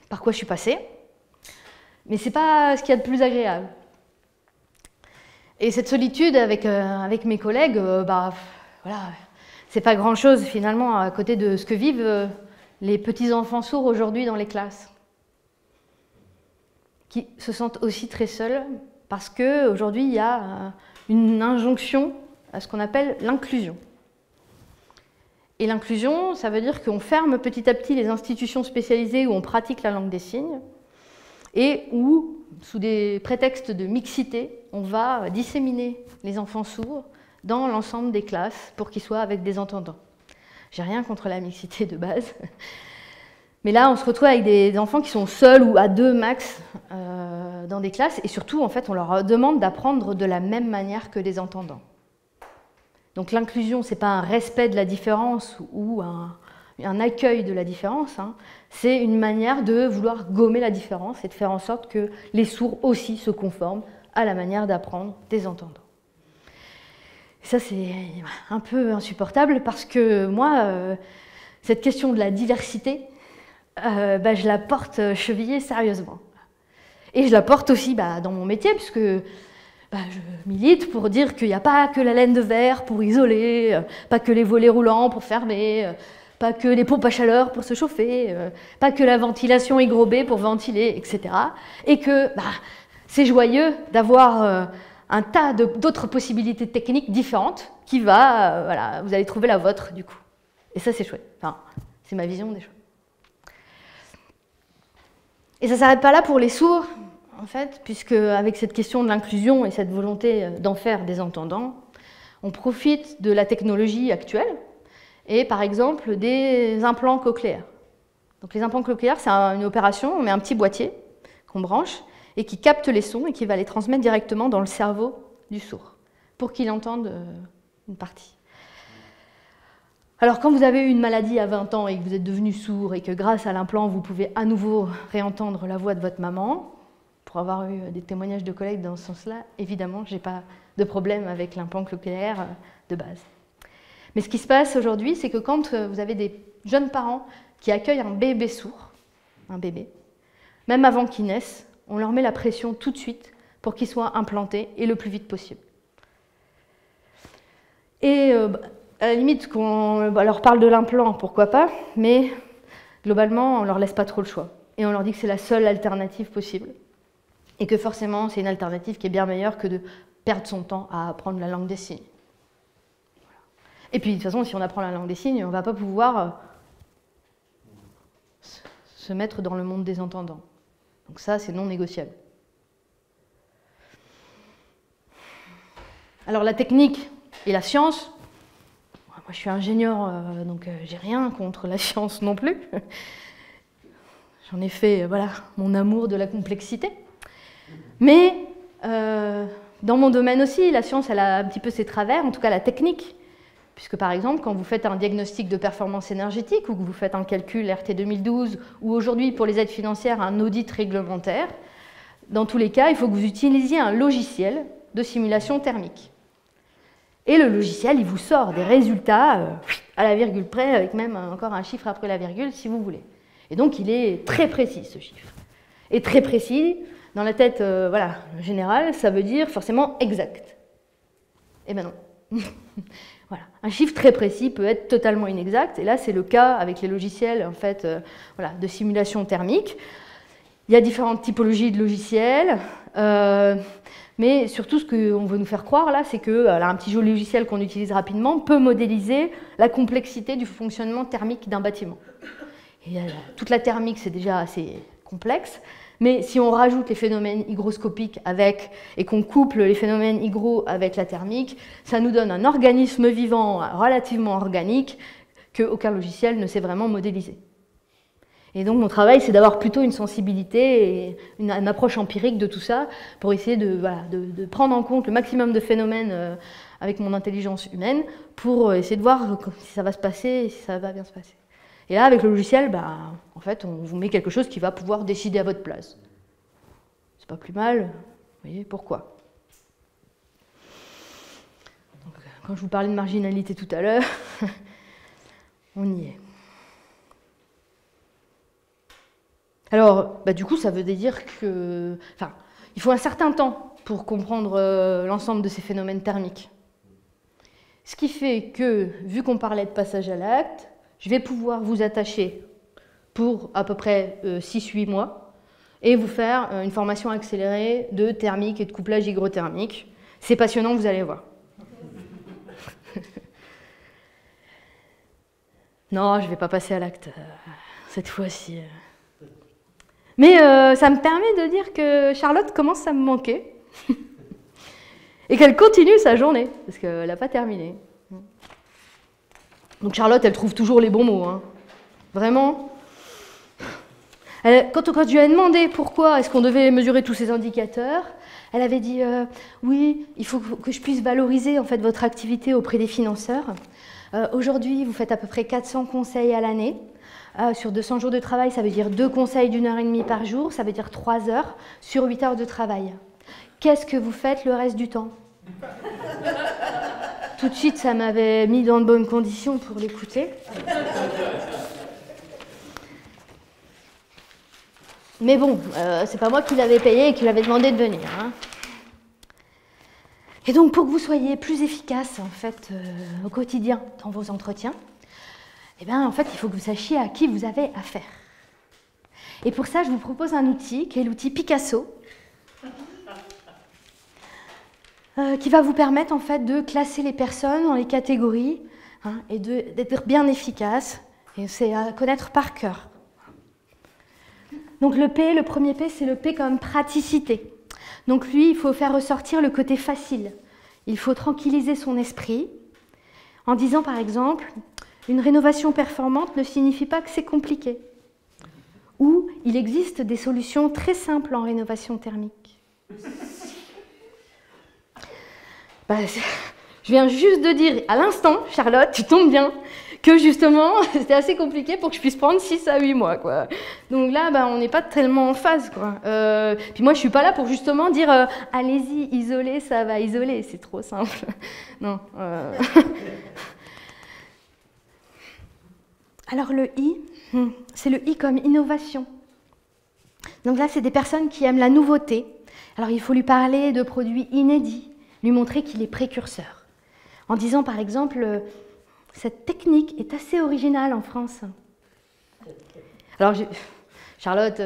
par quoi je suis passée. Mais ce n'est pas ce qu'il y a de plus agréable. Et cette solitude avec mes collègues, c'est pas grand-chose finalement à côté de ce que vivent les petits-enfants sourds aujourd'hui dans les classes, qui se sentent aussi très seuls, parce qu'aujourd'hui, il y a une injonction à ce qu'on appelle l'inclusion. Et l'inclusion, ça veut dire qu'on ferme petit à petit les institutions spécialisées où on pratique la langue des signes et où, sous des prétextes de mixité, on va disséminer les enfants sourds dans l'ensemble des classes pour qu'ils soient avec des entendants. J'ai rien contre la mixité de base, mais là, on se retrouve avec des enfants qui sont seuls ou à 2 max dans des classes et surtout, en fait, on leur demande d'apprendre de la même manière que les entendants. Donc l'inclusion, ce n'est pas un respect de la différence ou un accueil de la différence, hein. C'est une manière de vouloir gommer la différence et de faire en sorte que les sourds aussi se conforment à la manière d'apprendre des entendants. Et ça, c'est un peu insupportable parce que moi, cette question de la diversité, je la porte chevillée sérieusement. Et je la porte aussi dans mon métier, puisque je milite pour dire qu'il n'y a pas que la laine de verre pour isoler, pas que les volets roulants pour fermer, pas que les pompes à chaleur pour se chauffer, pas que la ventilation hygrobée pour ventiler, etc. Et que c'est joyeux d'avoir un tas d'autres possibilités techniques différentes qui vous allez trouver la vôtre du coup. Et ça c'est chouette, enfin, c'est ma vision des choses. Et ça ne s'arrête pas là pour les sourds, en fait, puisque avec cette question de l'inclusion et cette volonté d'en faire des entendants, on profite de la technologie actuelle et par exemple des implants cochléaires. Donc les implants cochléaires, c'est une opération, on met un petit boîtier qu'on branche et qui capte les sons et qui va les transmettre directement dans le cerveau du sourd pour qu'il entende une partie. Alors quand vous avez eu une maladie à 20 ans et que vous êtes devenu sourd et que grâce à l'implant vous pouvez à nouveau réentendre la voix de votre maman, pour avoir eu des témoignages de collègues dans ce sens-là, évidemment je n'ai pas de problème avec l'implant cochléaire de base. Mais ce qui se passe aujourd'hui, c'est que quand vous avez des jeunes parents qui accueillent un bébé sourd, un bébé, même avant qu'il naisse, on leur met la pression tout de suite pour qu'il soit implanté et le plus vite possible. Et à la limite, qu'on leur parle de l'implant, pourquoi pas, mais globalement, on ne leur laisse pas trop le choix. Et on leur dit que c'est la seule alternative possible. Et que forcément, c'est une alternative qui est bien meilleure que de perdre son temps à apprendre la langue des signes. Et puis, de toute façon, si on apprend la langue des signes, on ne va pas pouvoir se mettre dans le monde des entendants. Donc ça, c'est non négociable. Alors, la technique et la science, moi, je suis ingénieur, donc j'ai rien contre la science non plus. J'en ai fait, mon amour de la complexité. Mais dans mon domaine aussi, la science, elle a un petit peu ses travers, en tout cas la technique. Puisque par exemple, quand vous faites un diagnostic de performance énergétique ou que vous faites un calcul RT 2012 ou aujourd'hui pour les aides financières un audit réglementaire, dans tous les cas, il faut que vous utilisiez un logiciel de simulation thermique. Et le logiciel, il vous sort des résultats à la virgule près, avec même encore un chiffre après la virgule si vous voulez. Et donc il est très précis ce chiffre. Et très précis, dans la tête générale, ça veut dire forcément exact. Eh bien non. Voilà. Un chiffre très précis peut être totalement inexact, et là c'est le cas avec les logiciels en fait, de simulation thermique. Il y a différentes typologies de logiciels, mais surtout ce qu'on veut nous faire croire là, c'est qu'un petit jeu logiciel qu'on utilise rapidement peut modéliser la complexité du fonctionnement thermique d'un bâtiment. Et toute la thermique c'est déjà assez complexe. Mais si on rajoute les phénomènes hygroscopiques et qu'on couple les phénomènes hygro avec la thermique, ça nous donne un organisme vivant relativement organique qu'aucun logiciel ne sait vraiment modéliser. Et donc mon travail, c'est d'avoir plutôt une sensibilité et une approche empirique de tout ça pour essayer de prendre en compte le maximum de phénomènes avec mon intelligence humaine pour essayer de voir si ça va se passer et si ça va bien se passer. Et là, avec le logiciel, en fait, on vous met quelque chose qui va pouvoir décider à votre place. C'est pas plus mal. Vous voyez, pourquoi? Donc, quand je vous parlais de marginalité tout à l'heure, on y est. Alors, du coup, ça veut dire que... il faut un certain temps pour comprendre l'ensemble de ces phénomènes thermiques. Ce qui fait que, vu qu'on parlait de passage à l'acte, je vais pouvoir vous attacher pour à peu près 6-8 mois et vous faire une formation accélérée de thermique et de couplage hygrothermique. C'est passionnant, vous allez voir. Non, je ne vais pas passer à l'acte cette fois-ci. Mais ça me permet de dire que Charlotte commence à me manquer et qu'elle continue sa journée, parce qu'elle n'a pas terminé. Donc Charlotte, elle trouve toujours les bons mots, hein. Vraiment. Quand je lui ai demandé pourquoi est-ce qu'on devait mesurer tous ces indicateurs, elle avait dit oui, il faut que je puisse valoriser en fait votre activité auprès des financeurs. Aujourd'hui, vous faites à peu près 400 conseils à l'année. Sur 200 jours de travail, ça veut dire 2 conseils d'1h30 par jour, ça veut dire 3 heures sur 8 heures de travail. Qu'est-ce que vous faites le reste du temps? Tout de suite, ça m'avait mis dans de bonnes conditions pour l'écouter. Mais bon, c'est pas moi qui l'avais payé et qui l'avais demandé de venir. Hein. Et donc, pour que vous soyez plus efficace, en fait, au quotidien, dans vos entretiens, eh bien, en fait, il faut que vous sachiez à qui vous avez affaire. Et pour ça, je vous propose un outil, qui est l'outil Picasso, qui va vous permettre, en fait, de classer les personnes dans les catégories, hein, et d'être bien efficace. Et c'est à connaître par cœur. Donc le premier P, c'est le P comme praticité. Donc lui, il faut faire ressortir le côté facile. Il faut tranquilliser son esprit en disant par exemple, une rénovation performante ne signifie pas que c'est compliqué. Ou il existe des solutions très simples en rénovation thermique. Je viens juste de dire à l'instant, Charlotte, tu tombes bien, que justement, c'était assez compliqué pour que je puisse prendre 6 à 8 mois, quoi. Donc là, on n'est pas tellement en phase, quoi. Puis moi, je ne suis pas là pour justement dire allez-y, isolez, ça va isoler, c'est trop simple. Non. Alors le I, c'est le I comme innovation. Donc là, c'est des personnes qui aiment la nouveauté. Alors il faut lui parler de produits inédits, lui montrer qu'il est précurseur. En disant par exemple... cette technique est assez originale en France. Alors, Charlotte,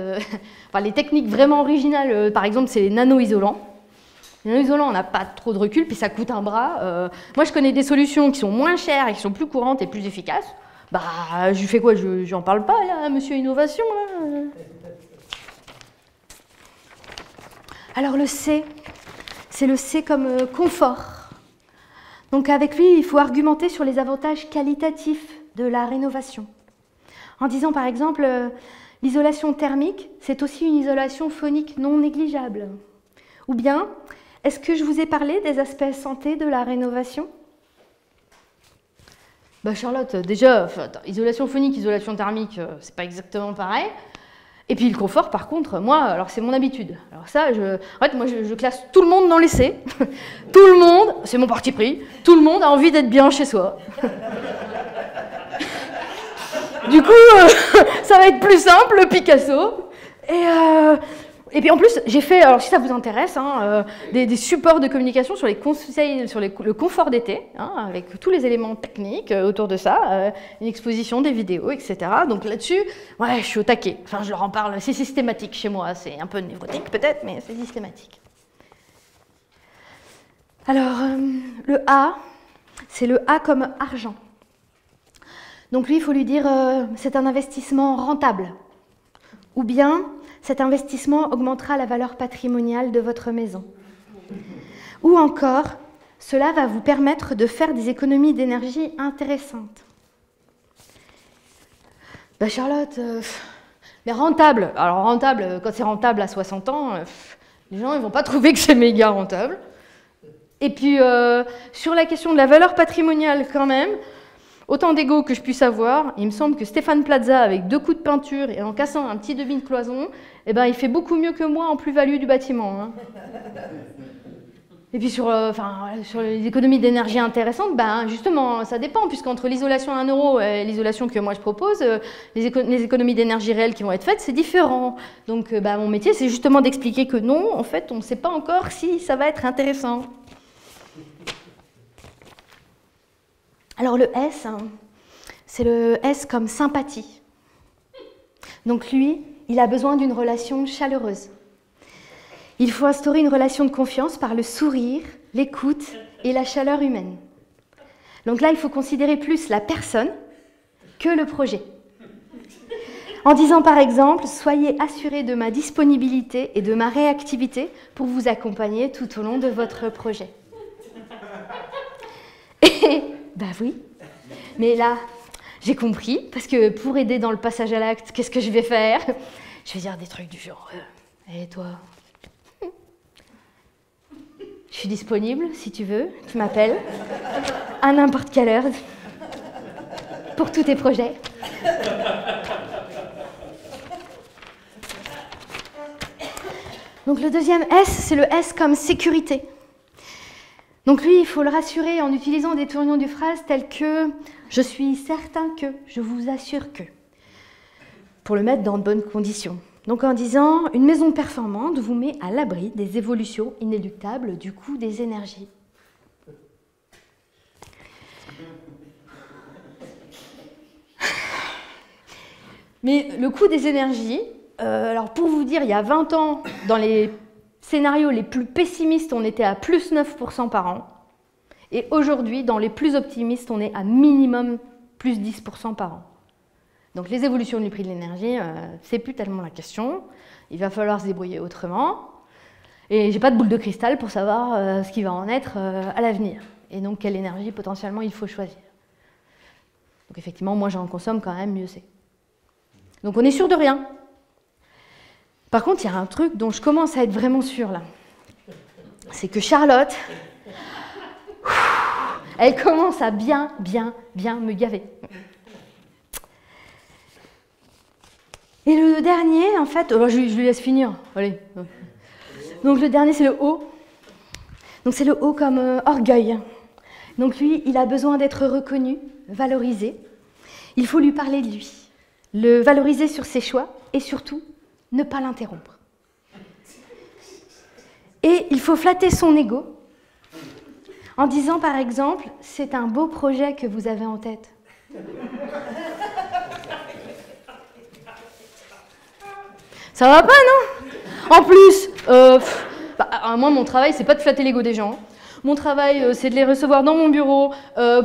les techniques vraiment originales, par exemple, c'est les nano-isolants. Les nano-isolants, on n'a pas trop de recul, puis ça coûte un bras. Moi, je connais des solutions qui sont moins chères et qui sont plus courantes et plus efficaces. Je lui fais quoi? Je n'en parle pas, là, monsieur Innovation, là. Alors, le C, c'est le C comme confort. Donc avec lui, il faut argumenter sur les avantages qualitatifs de la rénovation. En disant par exemple, l'isolation thermique, c'est aussi une isolation phonique non négligeable. Ou bien, est-ce que je vous ai parlé des aspects santé de la rénovation? Charlotte, déjà, isolation phonique, isolation thermique, c'est pas exactement pareil. Et puis le confort, par contre, moi, alors c'est mon habitude. Alors ça, en fait, moi, je classe tout le monde dans les C. Tout le monde, c'est mon parti pris, tout le monde a envie d'être bien chez soi. Du coup, ça va être plus simple, le Picasso. Et puis en plus, j'ai fait, alors si ça vous intéresse, des supports de communication sur les conseils, sur le confort d'été, avec tous les éléments techniques autour de ça, une exposition, des vidéos, etc. Donc là-dessus, ouais, je suis au taquet. Enfin, je leur en parle, c'est systématique chez moi. C'est un peu névrotique peut-être, mais c'est systématique. Alors, le A, c'est le A comme argent. Donc lui, il faut lui dire, c'est un investissement rentable. Ou bien, cet investissement augmentera la valeur patrimoniale de votre maison. Ou encore, cela va vous permettre de faire des économies d'énergie intéressantes. Charlotte, mais rentable. Alors rentable, quand c'est rentable à 60 ans, les gens ne vont pas trouver que c'est méga rentable. Et puis, sur la question de la valeur patrimoniale quand même, autant d'ego que je puisse avoir, il me semble que Stéphane Plaza, avec 2 coups de peinture et en cassant un petit demi de cloison, il fait beaucoup mieux que moi en plus-value du bâtiment. Hein. Et puis sur les économies d'énergie intéressantes, justement, ça dépend, puisqu'entre l'isolation à 1 euro et l'isolation que moi je propose, les économies d'énergie réelles qui vont être faites, c'est différent. Donc mon métier, c'est justement d'expliquer que non, en fait, on ne sait pas encore si ça va être intéressant. Alors le S, c'est le S comme sympathie. Donc lui, il a besoin d'une relation chaleureuse. Il faut instaurer une relation de confiance par le sourire, l'écoute et la chaleur humaine. Donc là, il faut considérer plus la personne que le projet. En disant par exemple, soyez assurés de ma disponibilité et de ma réactivité pour vous accompagner tout au long de votre projet. Et oui, mais là, j'ai compris, parce que pour aider dans le passage à l'acte, qu'est-ce que je vais faire? Je vais dire des trucs du genre, et toi? Je suis disponible, si tu veux, tu m'appelles, à n'importe quelle heure, pour tous tes projets. Donc le deuxième S, c'est le S comme sécurité. Donc lui, il faut le rassurer en utilisant des tournures de phrases telles que « je suis certain que »,« je vous assure que », pour le mettre dans de bonnes conditions. Donc en disant, une maison performante vous met à l'abri des évolutions inéluctables du coût des énergies. Mais le coût des énergies, alors pour vous dire, il y a 20 ans, dans les scénarios les plus pessimistes, on était à plus 9% par an. Et aujourd'hui, dans les plus optimistes, on est à minimum plus 10% par an. Donc les évolutions du prix de l'énergie, c'est plus tellement la question. Il va falloir se débrouiller autrement. Et j'ai pas de boule de cristal pour savoir ce qui va en être à l'avenir. Et donc quelle énergie potentiellement il faut choisir. Donc effectivement, moi j'en consomme quand même, mieux c'est. Donc on est sûr de rien. Par contre, il y a un truc dont je commence à être vraiment sûre là. C'est que Charlotte, elle commence à bien me gaver. Et le dernier, en fait, je lui laisse finir. Allez. Donc le dernier, c'est le O. Donc c'est le O comme orgueil. Donc lui, il a besoin d'être reconnu, valorisé. Il faut lui parler de lui, le valoriser sur ses choix et surtout, ne pas l'interrompre. Et il faut flatter son ego en disant par exemple, c'est un beau projet que vous avez en tête. Ça va pas, non? En plus, moi, mon travail, c'est pas de flatter l'ego des gens. Mon travail, c'est de les recevoir dans mon bureau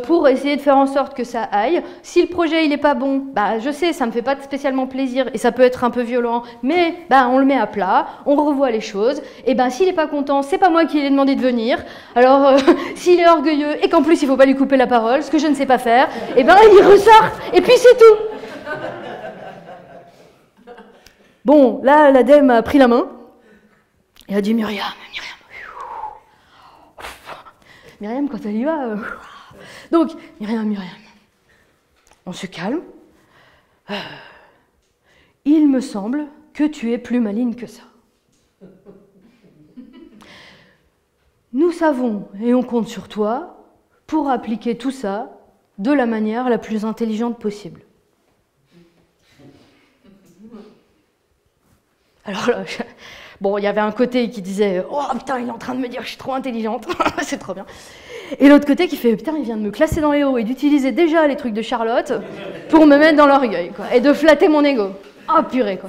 pour essayer de faire en sorte que ça aille. Si le projet, il est pas bon, je sais, ça me fait pas spécialement plaisir et ça peut être un peu violent, mais on le met à plat, on revoit les choses. Et s'il est pas content, c'est pas moi qui lui ai demandé de venir. Alors, s'il est orgueilleux et qu'en plus, il faut pas lui couper la parole, ce que je ne sais pas faire, il ressort et puis c'est tout. Bon, là, l'ADEME a pris la main et a dit Myriam, quand elle y va... Donc, Myriam, on se calme. Il me semble que tu es plus maligne que ça. Nous savons et on compte sur toi pour appliquer tout ça de la manière la plus intelligente possible. Alors là, il y avait un côté qui disait « Oh putain, il est en train de me dire que je suis trop intelligente, c'est trop bien ». Et l'autre côté qui fait « Putain, il vient de me classer dans les hauts et d'utiliser déjà les trucs de Charlotte pour me mettre dans l'orgueil, quoi, et de flatter mon ego. Ah purée, quoi.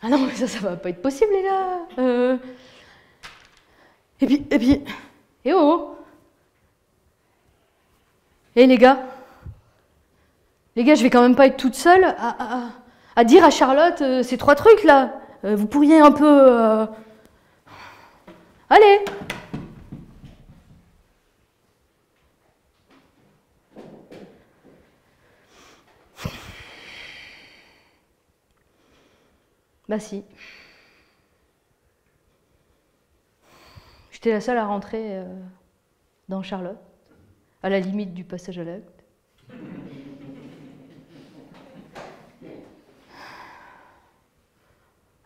Ah non, mais ça va pas être possible, les gars. Et puis, et oh. Et les gars, je vais quand même pas être toute seule à dire à Charlotte ces trois trucs là. Vous pourriez un peu... Allez. Si. J'étais la seule à rentrer dans Charlotte, à la limite du passage à l'acte.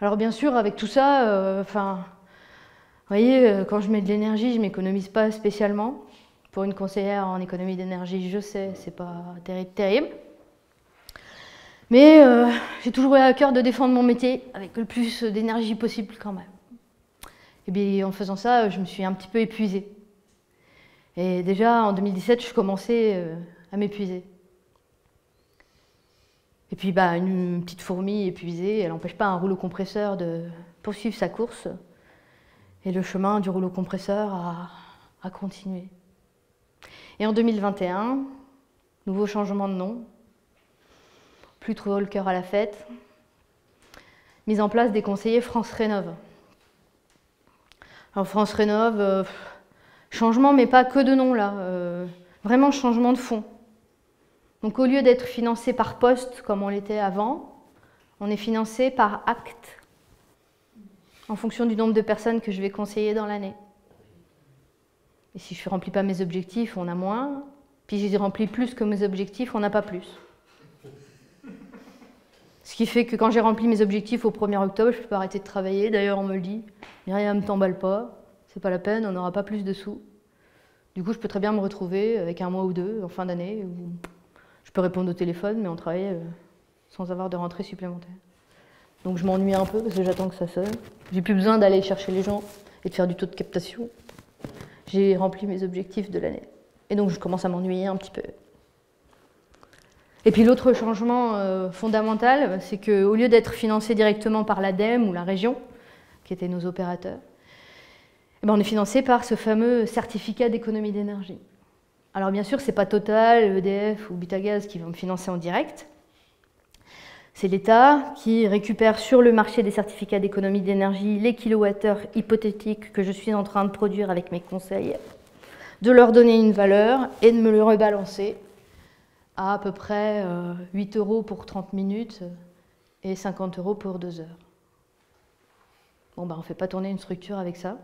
Alors bien sûr, avec tout ça, vous voyez, quand je mets de l'énergie, je ne m'économise pas spécialement. Pour une conseillère en économie d'énergie, je sais, c'est pas terrible. Mais j'ai toujours eu à cœur de défendre mon métier avec le plus d'énergie possible quand même. Et bien en faisant ça, je me suis un petit peu épuisée. Et déjà en 2017, je commençais à m'épuiser. Et puis une petite fourmi épuisée, elle n'empêche pas un rouleau compresseur de poursuivre sa course. Et le chemin du rouleau compresseur a continué. Et en 2021, nouveau changement de nom. Plus trop le cœur à la fête, mise en place des conseillers France Rénov'. Alors France Rénov', changement mais pas que de nom là, vraiment changement de fond. Donc au lieu d'être financé par poste comme on l'était avant, on est financé par acte, en fonction du nombre de personnes que je vais conseiller dans l'année. Et si je ne remplis pas mes objectifs, on a moins, puis si je remplis plus que mes objectifs, on n'a pas plus. Ce qui fait que quand j'ai rempli mes objectifs au 1er octobre, je ne peux pas arrêter de travailler. D'ailleurs, on me le dit, Myriam, t'emballe pas, c'est pas la peine, on n'aura pas plus de sous. Du coup, je peux très bien me retrouver avec un mois ou deux en fin d'année où je peux répondre au téléphone, mais on travaille sans avoir de rentrée supplémentaire. Donc je m'ennuie un peu parce que j'attends que ça sonne. J'ai plus besoin d'aller chercher les gens et de faire du taux de captation. J'ai rempli mes objectifs de l'année. Et donc je commence à m'ennuyer un petit peu. Et puis l'autre changement fondamental, c'est qu'au lieu d'être financé directement par l'ADEME ou la région, qui étaient nos opérateurs, eh ben, on est financé par ce fameux certificat d'économie d'énergie. Alors bien sûr, ce n'est pas Total, EDF ou Butagaz qui vont me financer en direct. C'est l'État qui récupère sur le marché des certificats d'économie d'énergie les kilowattheures hypothétiques que je suis en train de produire avec mes conseils, de leur donner une valeur et de me le rebalancer à peu près 8 € pour 30 minutes et 50 € pour 2 heures. Bon, ben, on ne fait pas tourner une structure avec ça.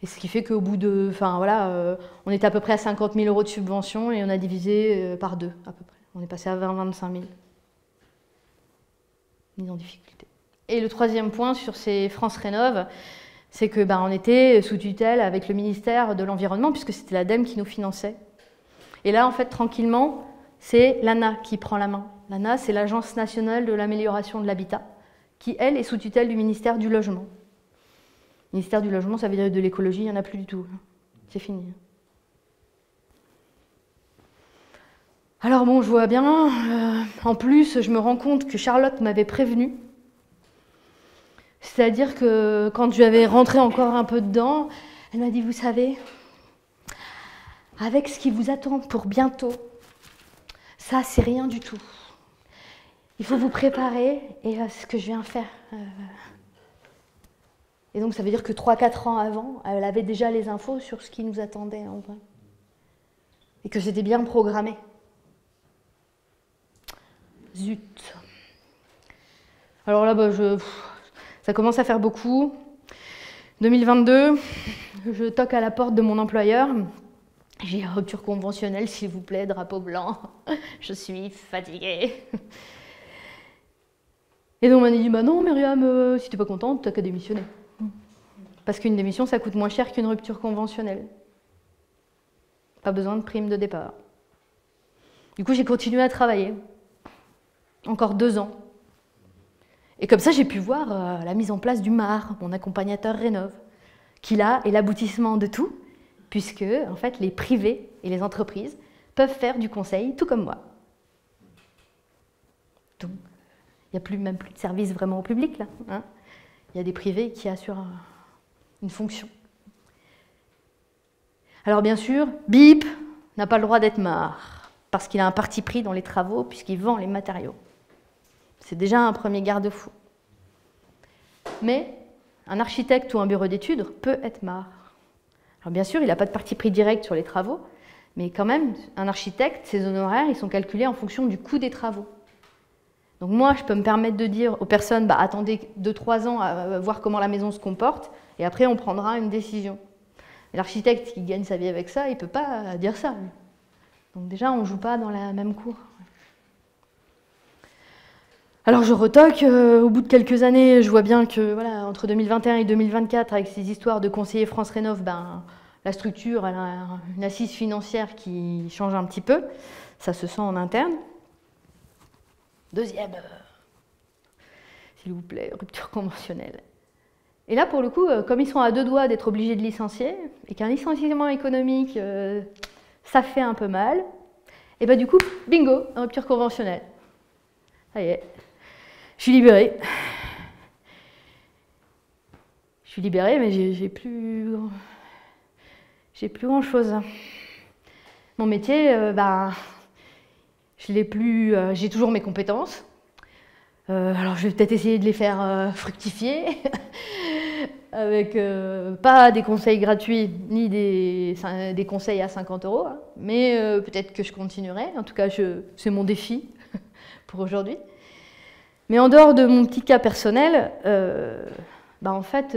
Et ce qui fait qu'au bout de... Enfin, voilà, on était à peu près à 50 000 € de subvention et on a divisé par 2, à peu près. On est passé à 20-25 000. Mise en difficulté. Et le troisième point sur ces France Rénov', c'est que on était sous tutelle avec le ministère de l'Environnement, puisque c'était l'ADEME qui nous finançait. Et là, en fait, tranquillement, c'est l'ANA qui prend la main. L'ANA, c'est l'Agence nationale de l'amélioration de l'habitat, qui, elle, est sous tutelle du ministère du Logement. Le ministère du Logement, ça veut dire de l'écologie, il n'y en a plus du tout. C'est fini. Alors bon, je vois bien, en plus, je me rends compte que Charlotte m'avait prévenue. C'est-à-dire que quand je vais rentrer encore un peu dedans, elle m'a dit, vous savez, avec ce qui vous attend pour bientôt, ça, c'est rien du tout. Il faut vous préparer et ce que je viens faire. Et donc, ça veut dire que 3-4 ans avant, elle avait déjà les infos sur ce qui nous attendait en vrai. Et que c'était bien programmé. Zut. Alors là, ça commence à faire beaucoup. 2022, je toque à la porte de mon employeur. J'ai rupture conventionnelle, s'il vous plaît, drapeau blanc. Je suis fatiguée. Et donc on m'a dit, bah non Myriam, si t'es pas contente, t'as qu'à démissionner. Parce qu'une démission, ça coûte moins cher qu'une rupture conventionnelle. Pas besoin de prime de départ. Du coup, j'ai continué à travailler. Encore 2 ans. Et comme ça, j'ai pu voir la mise en place du MAR, mon accompagnateur Rénov', qui là est l'aboutissement de tout, puisque en fait, les privés et les entreprises peuvent faire du conseil, tout comme moi. Donc, il n'y a même plus de service vraiment au public, là. Hein. Il y a des privés qui assurent une fonction. Alors bien sûr, BIP n'a pas le droit d'être MAR, parce qu'il a un parti pris dans les travaux, puisqu'il vend les matériaux. C'est déjà un premier garde-fou. Mais un architecte ou un bureau d'études peut être MAR. Alors bien sûr, il n'a pas de parti pris direct sur les travaux, mais quand même, un architecte, ses honoraires, ils sont calculés en fonction du coût des travaux. Donc moi, je peux me permettre de dire aux personnes, attendez 2-3 ans à voir comment la maison se comporte, et après on prendra une décision. L'architecte qui gagne sa vie avec ça, il ne peut pas dire ça. Donc déjà, on ne joue pas dans la même cour. Alors je retoque, au bout de quelques années, je vois bien que voilà, entre 2021 et 2024, avec ces histoires de conseillers France Rénov', la structure elle a une assise financière qui change un petit peu, ça se sent en interne. Deuxième, s'il vous plaît, rupture conventionnelle. Et là, pour le coup, comme ils sont à 2 doigts d'être obligés de licencier, et qu'un licenciement économique, ça fait un peu mal, et du coup, bingo, rupture conventionnelle. Ça y est. Je suis libérée. Je suis libérée, mais j'ai plus grand-chose. Mon métier, je l'ai plus. J'ai toujours mes compétences. Alors, je vais peut-être essayer de les faire fructifier avec pas des conseils gratuits ni des conseils à 50 €, hein, mais peut-être que je continuerai. En tout cas, c'est mon défi pour aujourd'hui. Mais en dehors de mon petit cas personnel, en fait,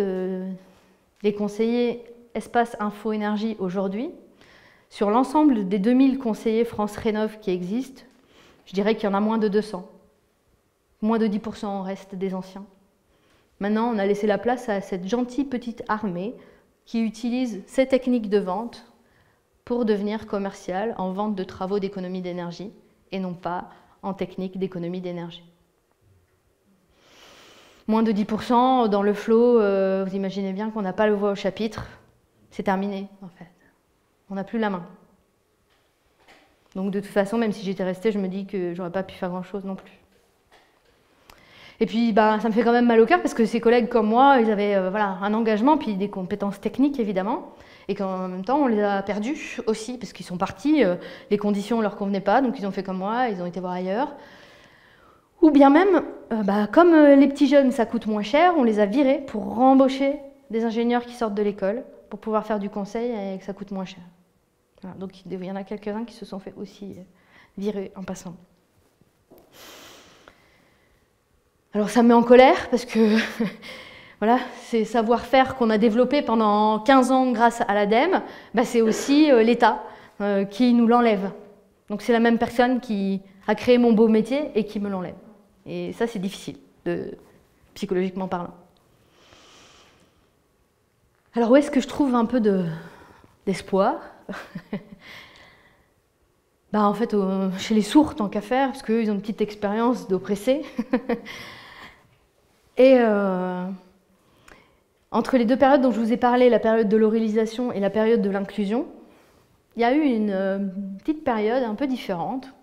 les conseillers Espace Info Énergie aujourd'hui, sur l'ensemble des 2000 conseillers France Rénov' qui existent, je dirais qu'il y en a moins de 200. Moins de 10% reste des anciens. Maintenant, on a laissé la place à cette gentille petite armée qui utilise ces techniques de vente pour devenir commercial en vente de travaux d'économie d'énergie et non pas en technique d'économie d'énergie. Moins de 10% dans le flow, vous imaginez bien qu'on n'a pas le voix au chapitre. C'est terminé, en fait. On n'a plus la main. Donc de toute façon, même si j'étais restée, je me dis que j'aurais pas pu faire grand-chose non plus. Et puis ça me fait quand même mal au cœur parce que ces collègues comme moi, ils avaient voilà, un engagement, puis des compétences techniques évidemment, et qu'en même temps on les a perdus aussi parce qu'ils sont partis, les conditions ne leur convenaient pas, donc ils ont fait comme moi, ils ont été voir ailleurs. Ou bien même, comme les petits jeunes ça coûte moins cher, on les a virés pour rembaucher des ingénieurs qui sortent de l'école pour pouvoir faire du conseil et que ça coûte moins cher. Voilà, donc il y en a quelques-uns qui se sont fait aussi virer en passant. Alors ça me met en colère parce que voilà, ces savoir-faire qu'on a développés pendant 15 ans grâce à l'ADEME, c'est aussi l'État qui nous l'enlève. Donc c'est la même personne qui a créé mon beau métier et qui me l'enlève. Et ça c'est difficile, psychologiquement parlant. Alors où est-ce que je trouve un peu d'espoir? En fait, chez les sourds, tant qu'à faire, parce qu'ils ont une petite expérience d'oppressés. Et entre les deux périodes dont je vous ai parlé, la période de l'orélisation et la période de l'inclusion, il y a eu une petite période un peu différente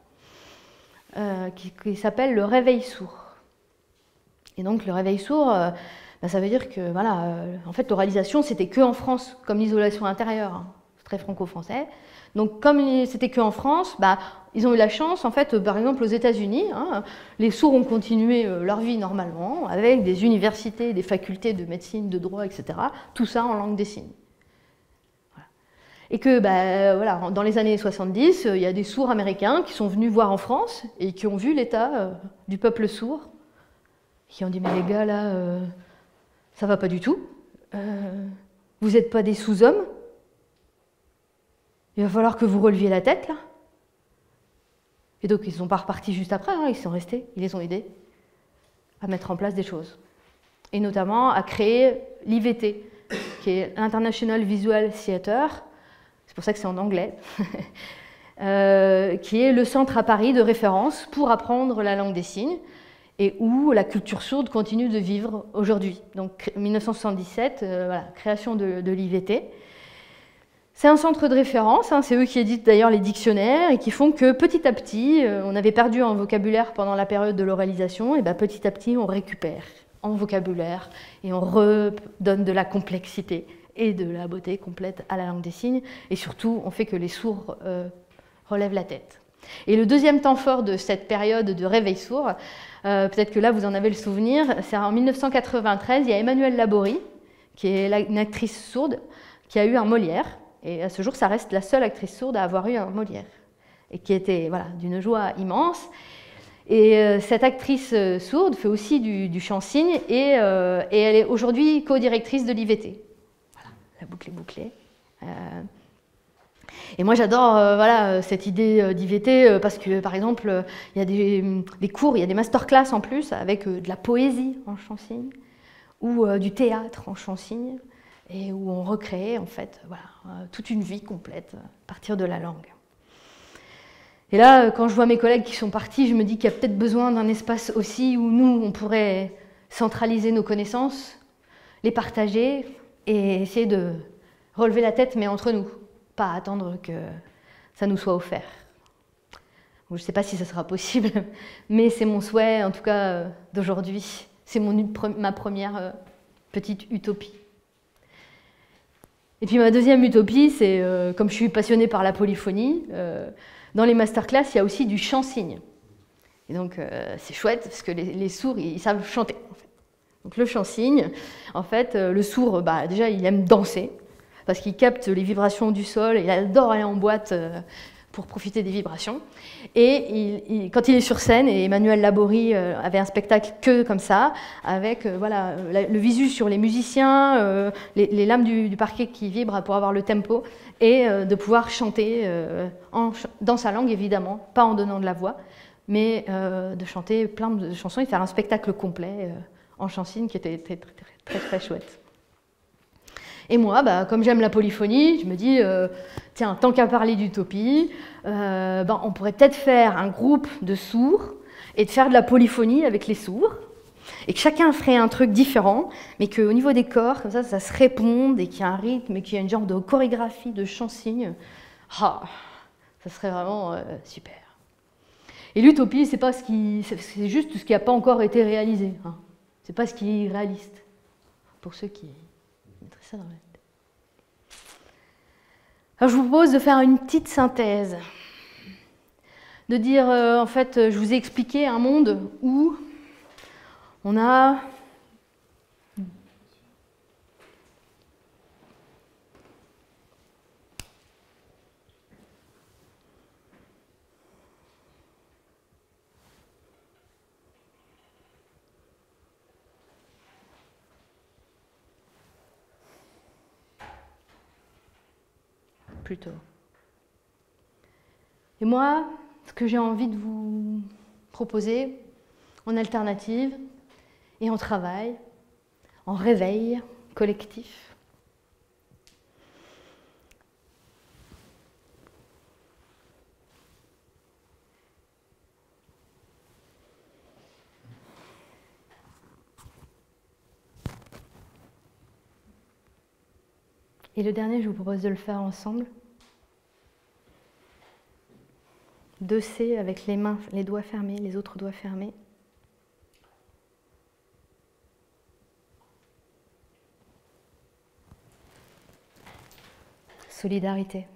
qui s'appelle le réveil sourd. Et donc le réveil sourd, ça veut dire que voilà, en fait, l'oralisation, c'était que en France, comme l'isolation intérieure, hein, c'est très franco-français. Donc comme c'était que en France, ils ont eu la chance, en fait, par exemple aux États-Unis, hein, les sourds ont continué leur vie normalement, avec des universités, des facultés de médecine, de droit, etc. Tout ça en langue des signes. Voilà. Et que voilà, dans les années 70, il y a des sourds américains qui sont venus voir en France et qui ont vu l'état du peuple sourd, qui ont dit mais les gars là, ça va pas du tout, vous n'êtes pas des sous-hommes. Il va falloir que vous releviez la tête, là. Et donc, ils ne sont pas repartis juste après, hein, ils sont restés, ils les ont aidés à mettre en place des choses. Et notamment à créer l'IVT, qui est l'International Visual Theatre, c'est pour ça que c'est en anglais, qui est le centre à Paris de référence pour apprendre la langue des signes, et où la culture sourde continue de vivre aujourd'hui. Donc, 1977, voilà, création de l'IVT. C'est un centre de référence, hein, c'est eux qui éditent d'ailleurs les dictionnaires et qui font que petit à petit, on avait perdu en vocabulaire pendant la période de l'oralisation, et petit à petit on récupère en vocabulaire et on redonne de la complexité et de la beauté complète à la langue des signes, et surtout on fait que les sourds relèvent la tête. Et le deuxième temps fort de cette période de réveil sourd, peut-être que là vous en avez le souvenir, c'est en 1993, il y a Emmanuelle Laborie, qui est une actrice sourde, qui a eu un Molière. Et à ce jour, ça reste la seule actrice sourde à avoir eu un Molière, et qui était voilà, d'une joie immense. Et cette actrice sourde fait aussi du chant-signe, et elle est aujourd'hui co-directrice de l'IVT. Voilà, la boucle est bouclée. Et moi, j'adore voilà, cette idée d'IVT, parce que, par exemple, il y a des cours, il y a des masterclass en plus, avec de la poésie en chant-signe, ou du théâtre en chant-signe, et où on recrée en fait voilà, toute une vie complète à partir de la langue. Et là, quand je vois mes collègues qui sont partis, je me dis qu'il y a peut-être besoin d'un espace aussi où nous, on pourrait centraliser nos connaissances, les partager et essayer de relever la tête, mais entre nous, pas attendre que ça nous soit offert. Je ne sais pas si ça sera possible, mais c'est mon souhait, en tout cas d'aujourd'hui. C'est ma première petite utopie. Et puis ma deuxième utopie, c'est, comme je suis passionnée par la polyphonie, dans les masterclass, il y a aussi du chant-signe. Et donc c'est chouette, parce que les sourds, ils savent chanter. En fait. Donc le chant-signe, en fait, le sourd, déjà, il aime danser, parce qu'il capte les vibrations du sol, il adore aller en boîte pour profiter des vibrations. Et quand il est sur scène, et Emmanuelle Laborie avait un spectacle que comme ça, avec voilà, le visu sur les musiciens, les lames du parquet qui vibrent pour avoir le tempo, et de pouvoir chanter dans sa langue, évidemment, pas en donnant de la voix, mais de chanter plein de chansons et faire un spectacle complet en chant-signe qui était très, très, très, très chouette. Et moi, comme j'aime la polyphonie, je me dis, tiens, tant qu'à parler d'utopie, on pourrait peut-être faire un groupe de sourds et de faire de la polyphonie avec les sourds. Et que chacun ferait un truc différent, mais qu'au niveau des corps, comme ça se réponde, et qu'il y a un rythme, et qu'il y a une genre de chorégraphie, de chant-signe. Ah, ça serait vraiment super. Et l'utopie, c'est juste ce qui n'a pas encore été réalisé. Hein. C'est pas ce qui est réaliste. Pour ceux qui mettraient ça dans la tête. Alors je vous propose de faire une petite synthèse. De dire, en fait, je vous ai expliqué un monde où on a plutôt. Et moi, ce que j'ai envie de vous proposer en alternative et en travail, en réveil collectif, et le dernier, je vous propose de le faire ensemble. 2C avec les mains, les doigts fermés, les autres doigts fermés. Solidarité.